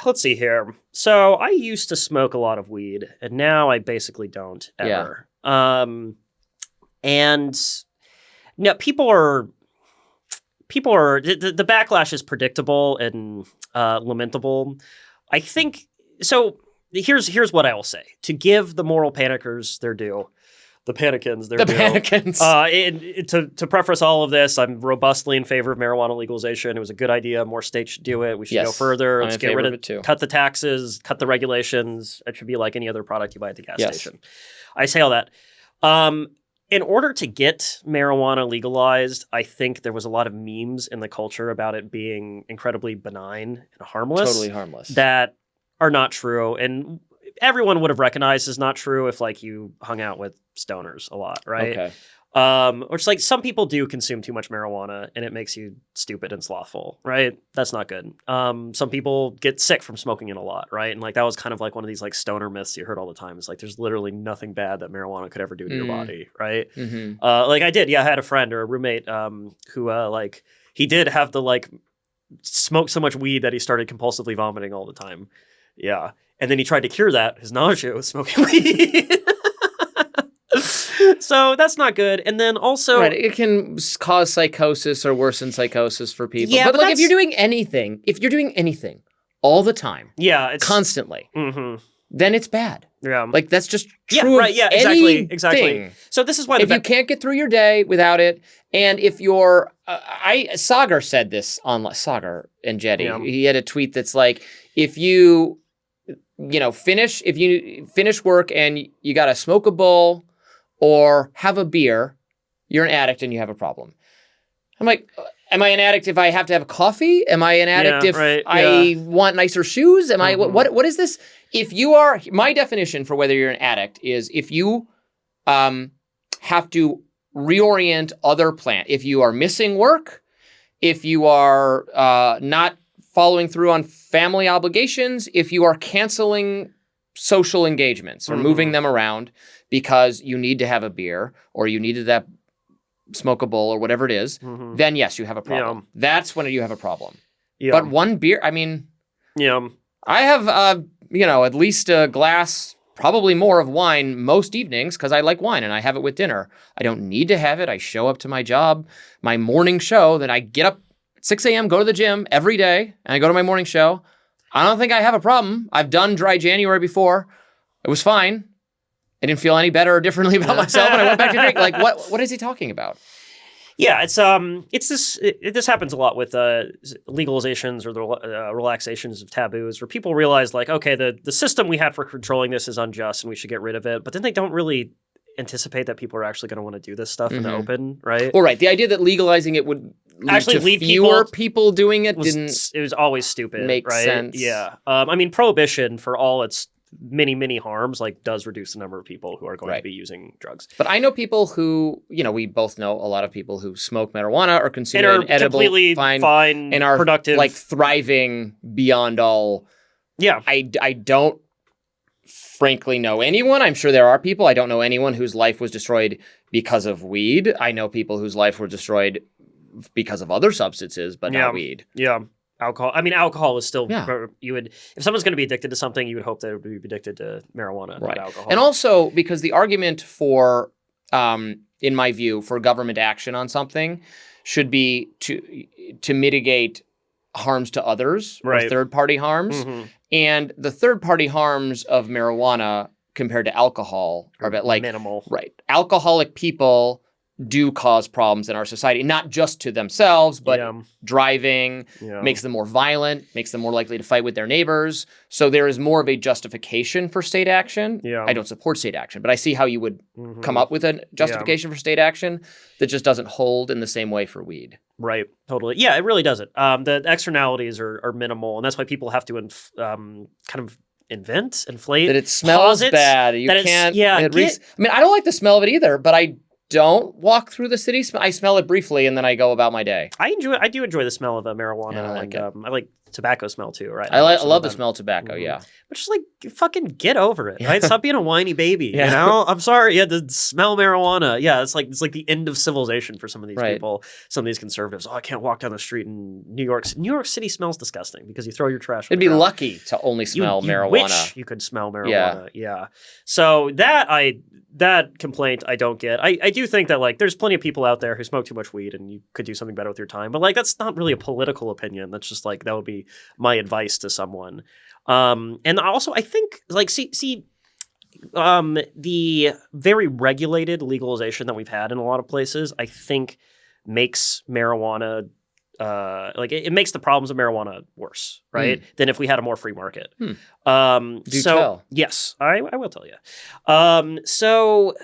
Let's see here. So I used to smoke a lot of weed, and now I basically don't ever. And now people are the backlash is predictable and lamentable. I think so. Here's what I will say to give the moral panickers their due. The panicans, their The due. panicans. To preface all of this, I'm robustly in favor of marijuana legalization. It was a good idea. More states should do it. We should go Yes, further. I'm Let's in get favor rid of of it too. cut the taxes, cut the regulations. It should be like any other product you buy at the gas Yes. station. I say all that. In order to get marijuana legalized, I think there was a lot of memes in the culture about it being incredibly benign and harmless. Totally harmless. That are not true. And everyone would have recognized is not true if like you hung out with stoners a lot, right? Okay. Or it's like some people do consume too much marijuana and it makes you stupid and slothful, right? That's not good. Some people get sick from smoking it a lot, right? And like that was kind of like one of these like stoner myths you heard all the time. It's like there's literally nothing bad that marijuana could ever do to your body, right? Mm-hmm. Like I had a friend or a roommate who like he did have the like smoke so much weed that he started compulsively vomiting all the time. Yeah. And then he tried to cure his nausea with smoking weed. So that's not good. And then also... Right, it can cause psychosis or worsen psychosis for people. Yeah, but but like if you're doing anything all the time, yeah, it's... constantly, Mhm. then it's bad. Yeah. Like that's just Yeah, true right, of yeah, exactly. anything. So this is why If you can't get through your day without it, and if you're, Sagar said this on Sagar and Jetty. Yeah. He had a tweet that's like, if you finish work and you got to smoke a bowl or have a beer, you're an addict and you have a problem. I'm like, am I an addict if I have to have coffee? Am I an addict if I want nicer shoes? Am I what is this? If you are, my definition for whether you're an addict is if you have to reorient other plans. If you are missing work, if you are not following through on family obligations, if you are canceling social engagements or moving them around because you need to have a beer or you needed that smoke a bowl or whatever it is, then yes, you have a problem. Yeah. That's when you have a problem. Yeah. But one beer, I mean, I have, at least a glass, probably more of wine most evenings because I like wine and I have it with dinner. I don't need to have it. I show up to my job, my morning show, then I get up at 6 a.m., go to the gym every day, and I go to my morning show. I don't think I have a problem. I've done dry January before. It was fine. I didn't feel any better or differently about myself when I went back to drink. Like, what is he talking about? Yeah, this happens a lot with legalizations or the relaxations of taboos, where people realize like, okay, the system we had for controlling this is unjust and we should get rid of it, but then they don't really anticipate that people are actually going to want to do this stuff in the open, right? Well, right. The idea that legalizing it would Actually lead fewer people doing it it was always stupid, make right? sense. Yeah. I mean, prohibition, for all its many, many harms, like does reduce the number of people who are going to be using drugs. But I know people who, we both know a lot of people who smoke marijuana or consume and it are edible, completely fine and are productive, like thriving beyond all. Yeah. I don't frankly know anyone. I'm sure there are people. I don't know anyone whose life was destroyed because of weed. I know people whose life were destroyed because of other substances, but not weed. Yeah. Alcohol. I mean, alcohol is still, if someone's going to be addicted to something, you would hope they would be addicted to marijuana, not alcohol. And also because the argument for, in my view, for government action on something should be to mitigate harms to others, or third-party harms. And the third-party harms of marijuana compared to alcohol are about like minimal. Right. Alcoholic people do cause problems in our society, not just to themselves, but Yeah. driving makes them more violent, makes them more likely to fight with their neighbors. So there is more of a justification for state action. Yeah. I don't support state action, but I see how you would come up with a justification for state action that just doesn't hold in the same way for weed. Right. Totally. Yeah, it really doesn't. The externalities are minimal, and that's why people have to kind of inflate That it smells posits, bad. You that can't. I mean, I don't like the smell of it either, but I don't walk through the city. I smell it briefly, and then I go about my day. I do enjoy the smell of marijuana. Yeah, I like it. I like tobacco smell too, right? I love the smell of tobacco, yeah. But just like fucking get over it, right? Stop being a whiny baby. Yeah. You know? I'm sorry. Yeah, to smell marijuana. Yeah, it's like the end of civilization for some of these people, some of these conservatives. Oh, I can't walk down the street in New York. New York City smells disgusting because you throw your trash. It'd be lucky to only smell marijuana. You wish you could smell marijuana. Yeah. So that complaint I don't get. I do think that like there's plenty of people out there who smoke too much weed and you could do something better with your time. But like that's not really a political opinion. That's just like that would be my advice to someone. And also I think like the very regulated legalization that we've had in a lot of places, I think makes marijuana it makes the problems of marijuana worse, right? Than if we had a more free market. Do tell. Yes, I will tell you. So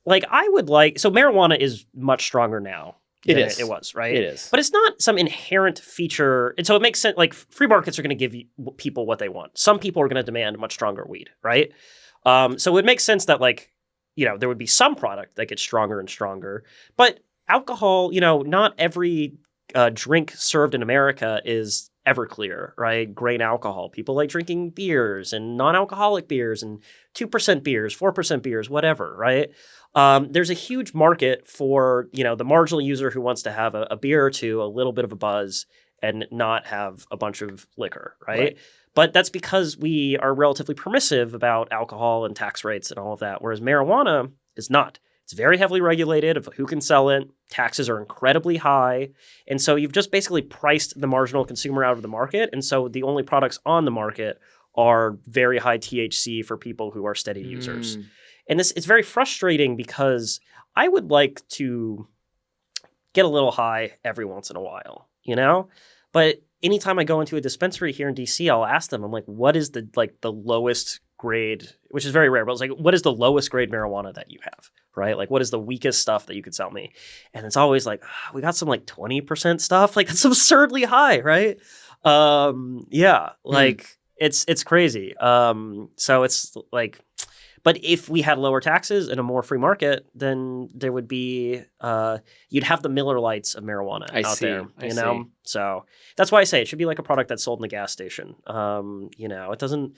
marijuana is much stronger now. It is. It was, right? It is. But it's not some inherent feature. And so it makes sense. Like free markets are going to give people what they want. Some people are going to demand much stronger weed, right? So it makes sense that there would be some product that gets stronger and stronger. But alcohol, not every drink served in America is Everclear, right? Grain alcohol. People like drinking beers and non-alcoholic beers and 2% beers, 4% beers, whatever, right? There's a huge market for, the marginal user who wants to have a beer or two, a little bit of a buzz, and not have a bunch of liquor, right? But that's because we are relatively permissive about alcohol and tax rates and all of that, whereas marijuana is not. It's very heavily regulated of who can sell it. Taxes are incredibly high. And so you've just basically priced the marginal consumer out of the market. And so the only products on the market are very high THC for people who are steady users. And it's very frustrating because I would like to get a little high every once in a while, But anytime I go into a dispensary here in DC, I'll ask them, I'm like, what is the lowest grade, which is very rare, but it's like, what is the lowest grade marijuana that you have, right? Like, what is the weakest stuff that you could sell me? And it's always like, we got some 20% stuff. Like, that's absurdly high, right? It's crazy. So it's like, but if we had lower taxes and a more free market, then there would be, you'd have the Miller Lights of marijuana out there, you know? So that's why I say it should be like a product that's sold in the gas station. It doesn't,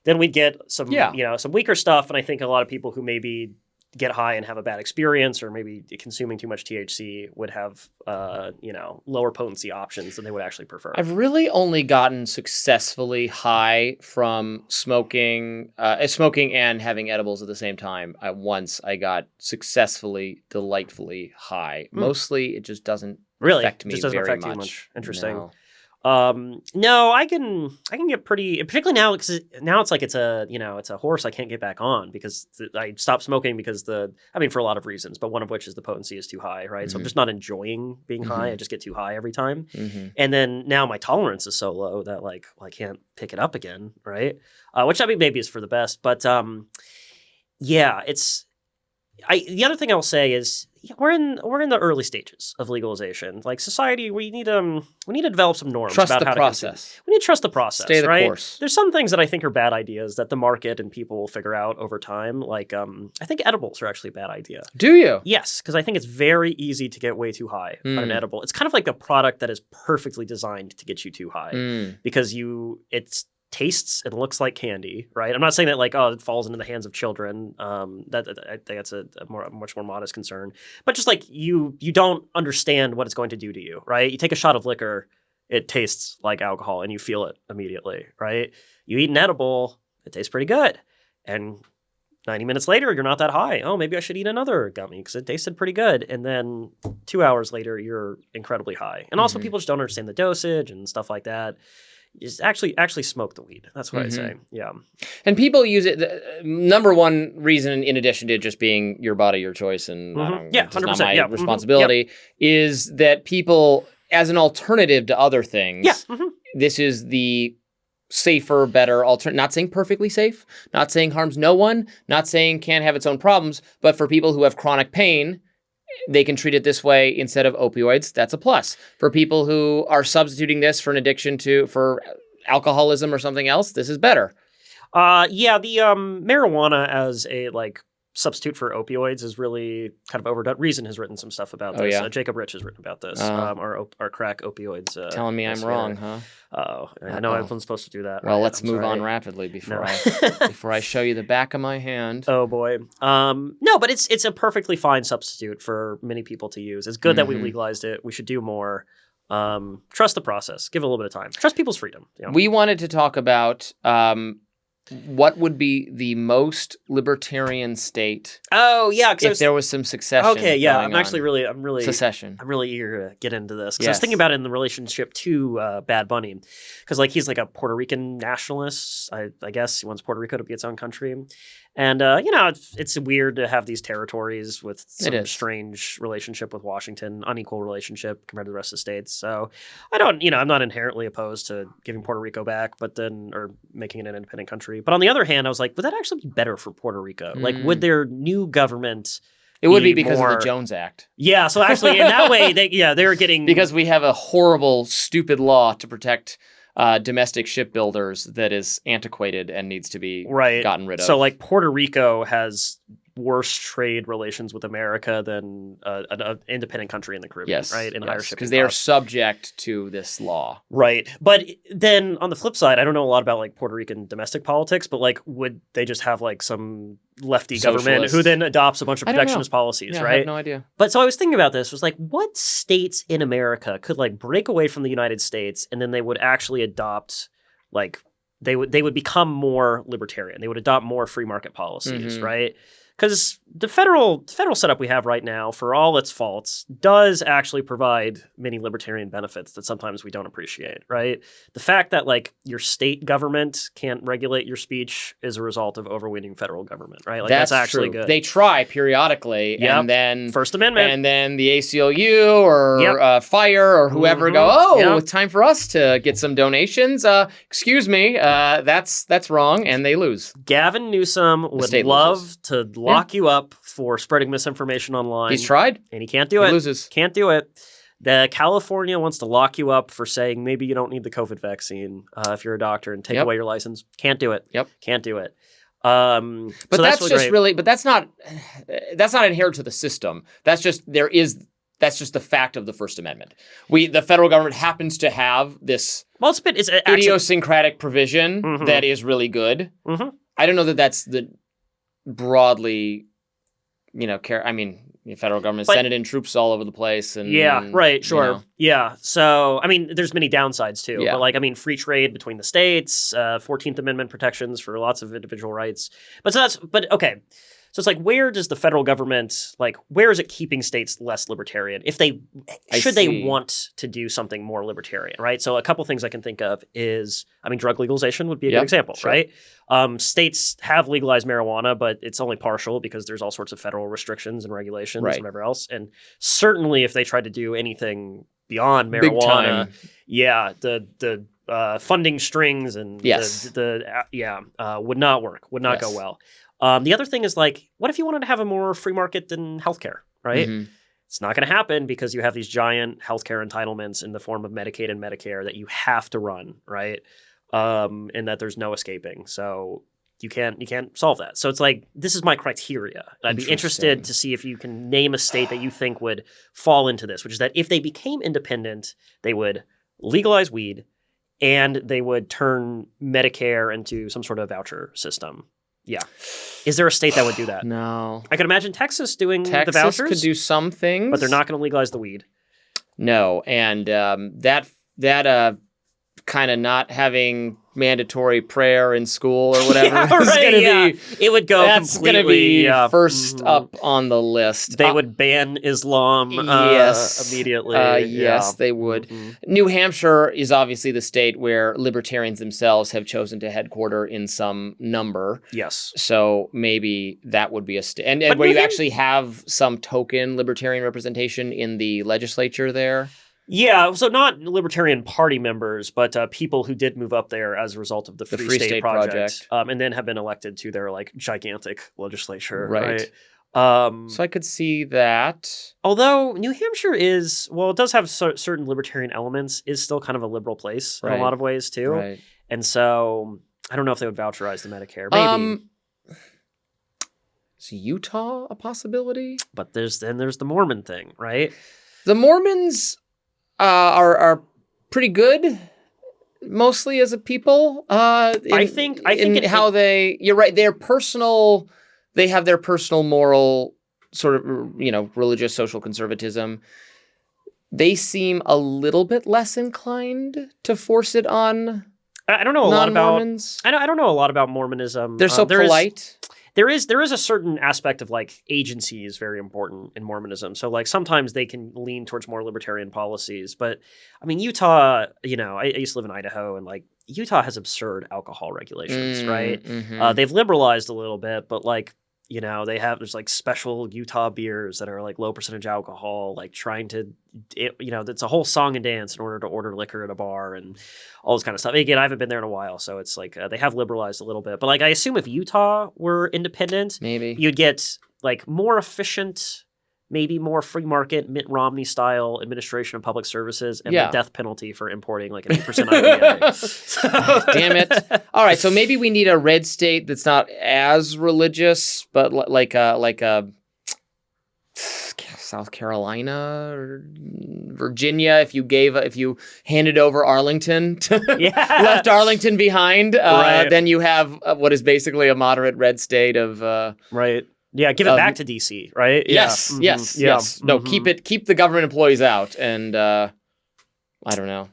then we'd get some, some weaker stuff. And I think a lot of people who maybe get high and have a bad experience or maybe consuming too much THC would have, lower potency options than they would actually prefer. I've really only gotten successfully high from smoking and having edibles at the same time. Once I got successly, delightfully high. Mostly it just doesn't affect me very much. Interesting. No. No, I can get pretty, particularly now because now it's like it's a horse I can't get back on because I stopped smoking because for a lot of reasons, but one of which is the potency is too high, right? So I'm just not enjoying being high. I just get too high every time. And then now my tolerance is so low that I can't pick it up again, right? Which maybe is for the best, but the other thing I will say is we're in the early stages of legalization. Like society, we need to develop some norms about how to process. We need to trust the process. Stay the right? course. There's some things that I think are bad ideas that the market and people will figure out over time. Like I think edibles are actually a bad idea. Do you? Yes, because I think it's very easy to get way too high on an edible. It's kind of like a product that is perfectly designed to get you too high because it's tastes and looks like candy, right? I'm not saying that it falls into the hands of children. I think that's a much more modest concern. But just you don't understand what it's going to do to you, right? You take a shot of liquor, it tastes like alcohol, and you feel it immediately, right? You eat an edible, it tastes pretty good, and 90 minutes later, you're not that high. Oh, maybe I should eat another gummy because it tasted pretty good. And then 2 hours later, you're incredibly high. And also, people just don't understand the dosage and stuff like that. is actually smoke the weed. That's what I'd say. Yeah. And people use it. The number one reason, in addition to just being your body, your choice, and it's not 100%. my responsibility, is that people, as an alternative to other things, this is the safer, better alternative. Not saying perfectly safe, not saying harms no one, not saying can't have its own problems, but for people who have chronic pain, they can treat it this way instead of opioids. That's a plus. For people who are substituting this for an addiction for alcoholism or something else, this is better. The marijuana as a substitute for opioids is really kind of overdone. Reason has written some stuff about this. Jacob Rich has written about this. Our crack opioids. Telling me I'm wrong, huh? Oh, I know everyone's supposed to do that. Well, right? let's move on rapidly before I show you the back of my hand. Oh boy. No, but it's a perfectly fine substitute for many people to use. It's good that we legalized it. We should do more. Trust the process. Give it a little bit of time. Trust people's freedom. You know? We wanted to talk about what would be the most libertarian state? Oh yeah, if there was some succession. Okay, yeah, I'm really secession. I'm really eager to get into this because I was thinking about it in the relationship to Bad Bunny, because he's a Puerto Rican nationalist. I guess he wants Puerto Rico to be its own country, and it's weird to have these territories with some strange relationship with Washington, unequal relationship compared to the rest of the states. So I'm not inherently opposed to giving Puerto Rico back, or making it an independent country. But on the other hand, I was like, would that actually be better for Puerto Rico? Would their new government? It would be because of the Jones Act. Yeah, so actually, in that way, they're getting because we have a horrible, stupid law to protect domestic shipbuilders that is antiquated and needs to be gotten rid of. So, Puerto Rico has worse trade relations with America than an independent country in the Caribbean, right? In higher shipping because they are subject to this law, right? But then on the flip side, I don't know a lot about Puerto Rican domestic politics, but would they just have some lefty government who then adopts a bunch of protectionist policies, right? I have no idea. But so I was thinking about this, was what states in America could break away from the United States and then they would actually adopt they would become more libertarian. They would adopt more free market policies, right? Because the federal setup we have right now, for all its faults, does actually provide many libertarian benefits that sometimes we don't appreciate, right? The fact that your state government can't regulate your speech is a result of overweening federal government, right? That's actually true. good. They try periodically, and then First Amendment, and then the ACLU or Fire or whoever go, it's time for us to get some donations. Excuse me, that's wrong, and they lose. Gavin Newsom would love to lock you up for spreading misinformation online. He's tried. And he can't do it. He loses. Can't do it. California wants to lock you up for saying maybe you don't need the COVID vaccine if you're a doctor and take away your license. Can't do it. Can't do it. But so that's just really, but that's not inherent to the system. That's just the fact of the First Amendment. The federal government happens to have this idiosyncratic provision that is really good. I don't know that that's the broadly, the federal government sending in troops all over the place. And sure. Yeah. So, there's many downsides too. Yeah. But free trade between the states, 14th Amendment protections for lots of individual rights. Okay. So it's where does the federal government, where is it keeping states less libertarian? If they want to do something more libertarian, right? So a couple things I can think of is, drug legalization would be a good example, right? States have legalized marijuana, but it's only partial because there's all sorts of federal restrictions and regulations and whatever else. And certainly if they tried to do anything beyond marijuana, the funding strings and would not work, would not go well. The other thing is what if you wanted to have a more free market than healthcare, right? It's not going to happen because you have these giant healthcare entitlements in the form of Medicaid and Medicare that you have to run, right? And that there's no escaping. So you can't solve that. So it's this is my criteria. I'd be interested to see if you can name a state that you think would fall into this, which is that if they became independent, they would legalize weed and they would turn Medicare into some sort of voucher system. Yeah. Is there a state that would do that? No. I could imagine Texas doing the vouchers. Texas could do some things. But they're not going to legalize the weed. No. And that kind of not having mandatory prayer in school or whatever. Yeah, right, it would go that's completely gonna be first up on the list. They would ban Islam immediately. Yes, they would. New Hampshire is obviously the state where libertarians themselves have chosen to headquarter in some number. Yes. So maybe that would be a state. And where you actually have some token libertarian representation in the legislature there. Yeah, so not Libertarian Party members, but people who did move up there as a result of the Free State Project. And then have been elected to their like gigantic legislature. Right. So I could see that. Although New Hampshire is, well, it does have certain libertarian elements, is still kind of a liberal place in a lot of ways too. Right. And so I don't know if they would voucherize the Medicare. Maybe. Is Utah a possibility? But there's the Mormon thing, right? The Mormons are pretty good, mostly as a people. I think how you're right. They have their personal moral sort of, religious social conservatism. They seem a little bit less inclined to force it on. I don't know a lot about. Mormons. I don't know a lot about Mormonism. They're so polite. There is a certain aspect of like agency is very important in Mormonism. So like sometimes they can lean towards more libertarian policies, but I mean Utah, I used to live in Idaho and like Utah has absurd alcohol regulations, right? Mm-hmm. They've liberalized a little bit, but like there's like special Utah beers that are like low percentage alcohol, like trying to, it's a whole song and dance in order to order liquor at a bar and all this kind of stuff. Again, I haven't been there in a while, so it's like they have liberalized a little bit. But like I assume if Utah were independent, maybe you'd get like more efficient, maybe more free market, Mitt Romney style administration of public services and the death penalty for importing like an 8% IPA. Damn it. All right, so maybe we need a red state that's not as religious, but like a South Carolina or Virginia. If you handed over Arlington, left Arlington behind, then you have what is basically a moderate red state of right. Yeah, give it back to DC, right? Yes, yes. No, keep the government employees out, and I don't know,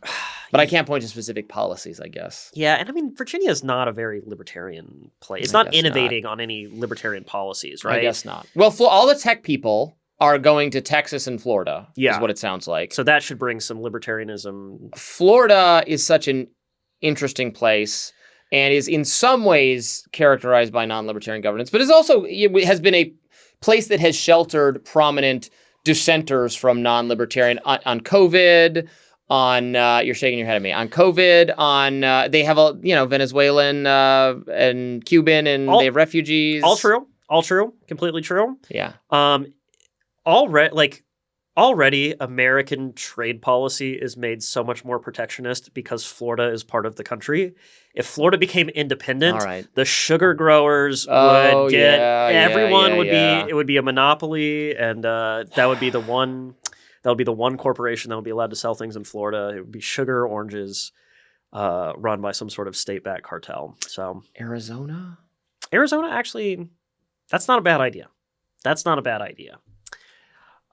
but I can't point to specific policies, I guess. Yeah, and I mean, Virginia is not a very libertarian place. It's not innovating on any libertarian policies, right? I guess not. Well, all the tech people are going to Texas and Florida, is what it sounds like. So that should bring some libertarianism. Florida is such an interesting place. And is in some ways characterized by non-libertarian governance, but has been a place that has sheltered prominent dissenters from non-libertarian on COVID. On you're shaking your head at me. On COVID, on they have Venezuelan and Cuban, and they have refugees. All true, completely true. Yeah. Already, American trade policy is made so much more protectionist because Florida is part of the country. If Florida became independent, the sugar growers would get everyone would be it would be a monopoly, and that would be the one corporation that would be allowed to sell things in Florida. It would be sugar, oranges, run by some sort of state-backed cartel. So Arizona actually, that's not a bad idea.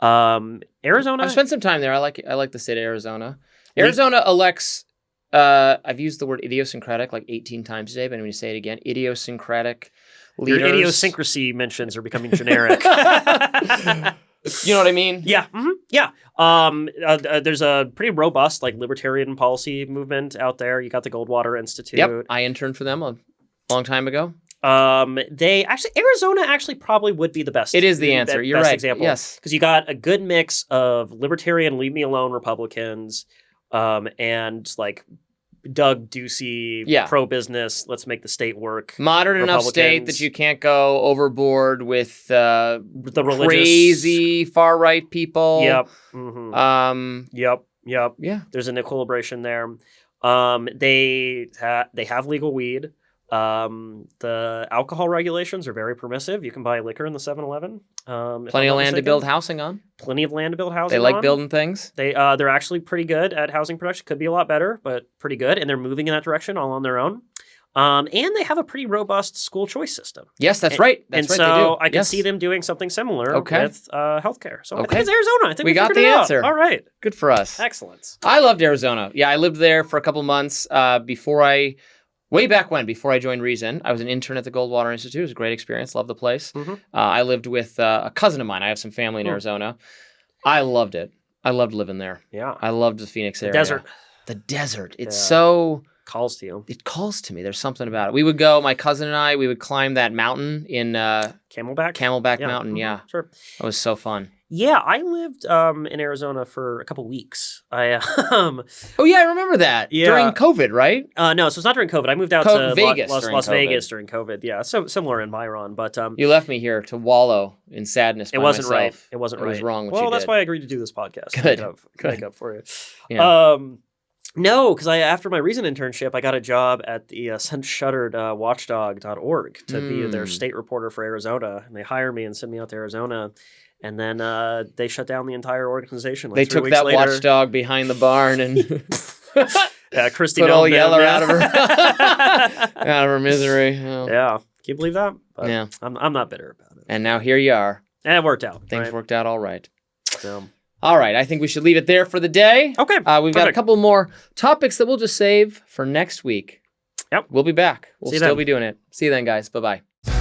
Arizona. I've spent some time there. I like the state of Arizona. Arizona elects. I've used the word idiosyncratic like 18 times today, but I'm going to say it again. Idiosyncratic leaders. Your idiosyncrasy mentions are becoming generic. You know what I mean? Yeah. Mm-hmm. Yeah. There's a pretty robust like libertarian policy movement out there. You got the Goldwater Institute. Yep. I interned for them a long time ago. Arizona actually probably would be the best. It is the answer. You're best right. Example. Yes. Because you got a good mix of libertarian, leave me alone Republicans, and like Doug Ducey, pro-business, let's make the state work. Moderate enough state that you can't go overboard with the religious, crazy far-right people. Yep. Mm-hmm. Yep. Yeah. There's an equilibration there. They have legal weed. The alcohol regulations are very permissive. You can buy liquor in the 7-Eleven. Plenty of land to build housing on. Plenty of land to build housing on. They like building things. They're actually pretty good at housing production. Could be a lot better, but pretty good. And they're moving in that direction all on their own. And they have a pretty robust school choice system. Yes, that's right. That's right. So I can see them doing something similar with healthcare. So I think it's Arizona. I think we got the answer. All right. Good for us. Excellent. I loved Arizona. Yeah, I lived there for a couple months before I way back when, before I joined Reason, I was an intern at the Goldwater Institute. It was a great experience. Loved the place. I lived with a cousin of mine. I have some family in Arizona. I loved it. I loved living there. Yeah. I loved the Phoenix area. The desert. It's so... Calls to you. It calls to me. There's something about it. We would go, my cousin and I, we would climb that mountain in... Camelback Mountain, yeah. Sure. That was so fun. Yeah, I lived in Arizona for a couple weeks. Oh yeah, I remember that. Yeah. During COVID, right? No, so it's not during COVID. I moved out to Vegas Las Vegas during COVID. Yeah, so similar environ, but you left me here to wallow in sadness. It wasn't myself. right. It wasn't right. It was wrong. Well, that's why I agreed to do this podcast. Good. Make up for you. Yeah. No, because after my Reason internship, I got a job at the shuttered watchdog.org to be their state reporter for Arizona, and they hired me and sent me out to Arizona. And then they shut down the entire organization. They took that later. watchdog behind the barn and Christy put old Yeller out of her misery. Oh. Yeah, can you believe that? But yeah, I'm not bitter about it. And now here you are. And it worked out. Things worked out all right. So. All right, I think we should leave it there for the day. Okay, we've got a couple more topics that we'll just save for next week. Yep, we'll be back. We'll still still be doing it. See you then, guys. Bye bye.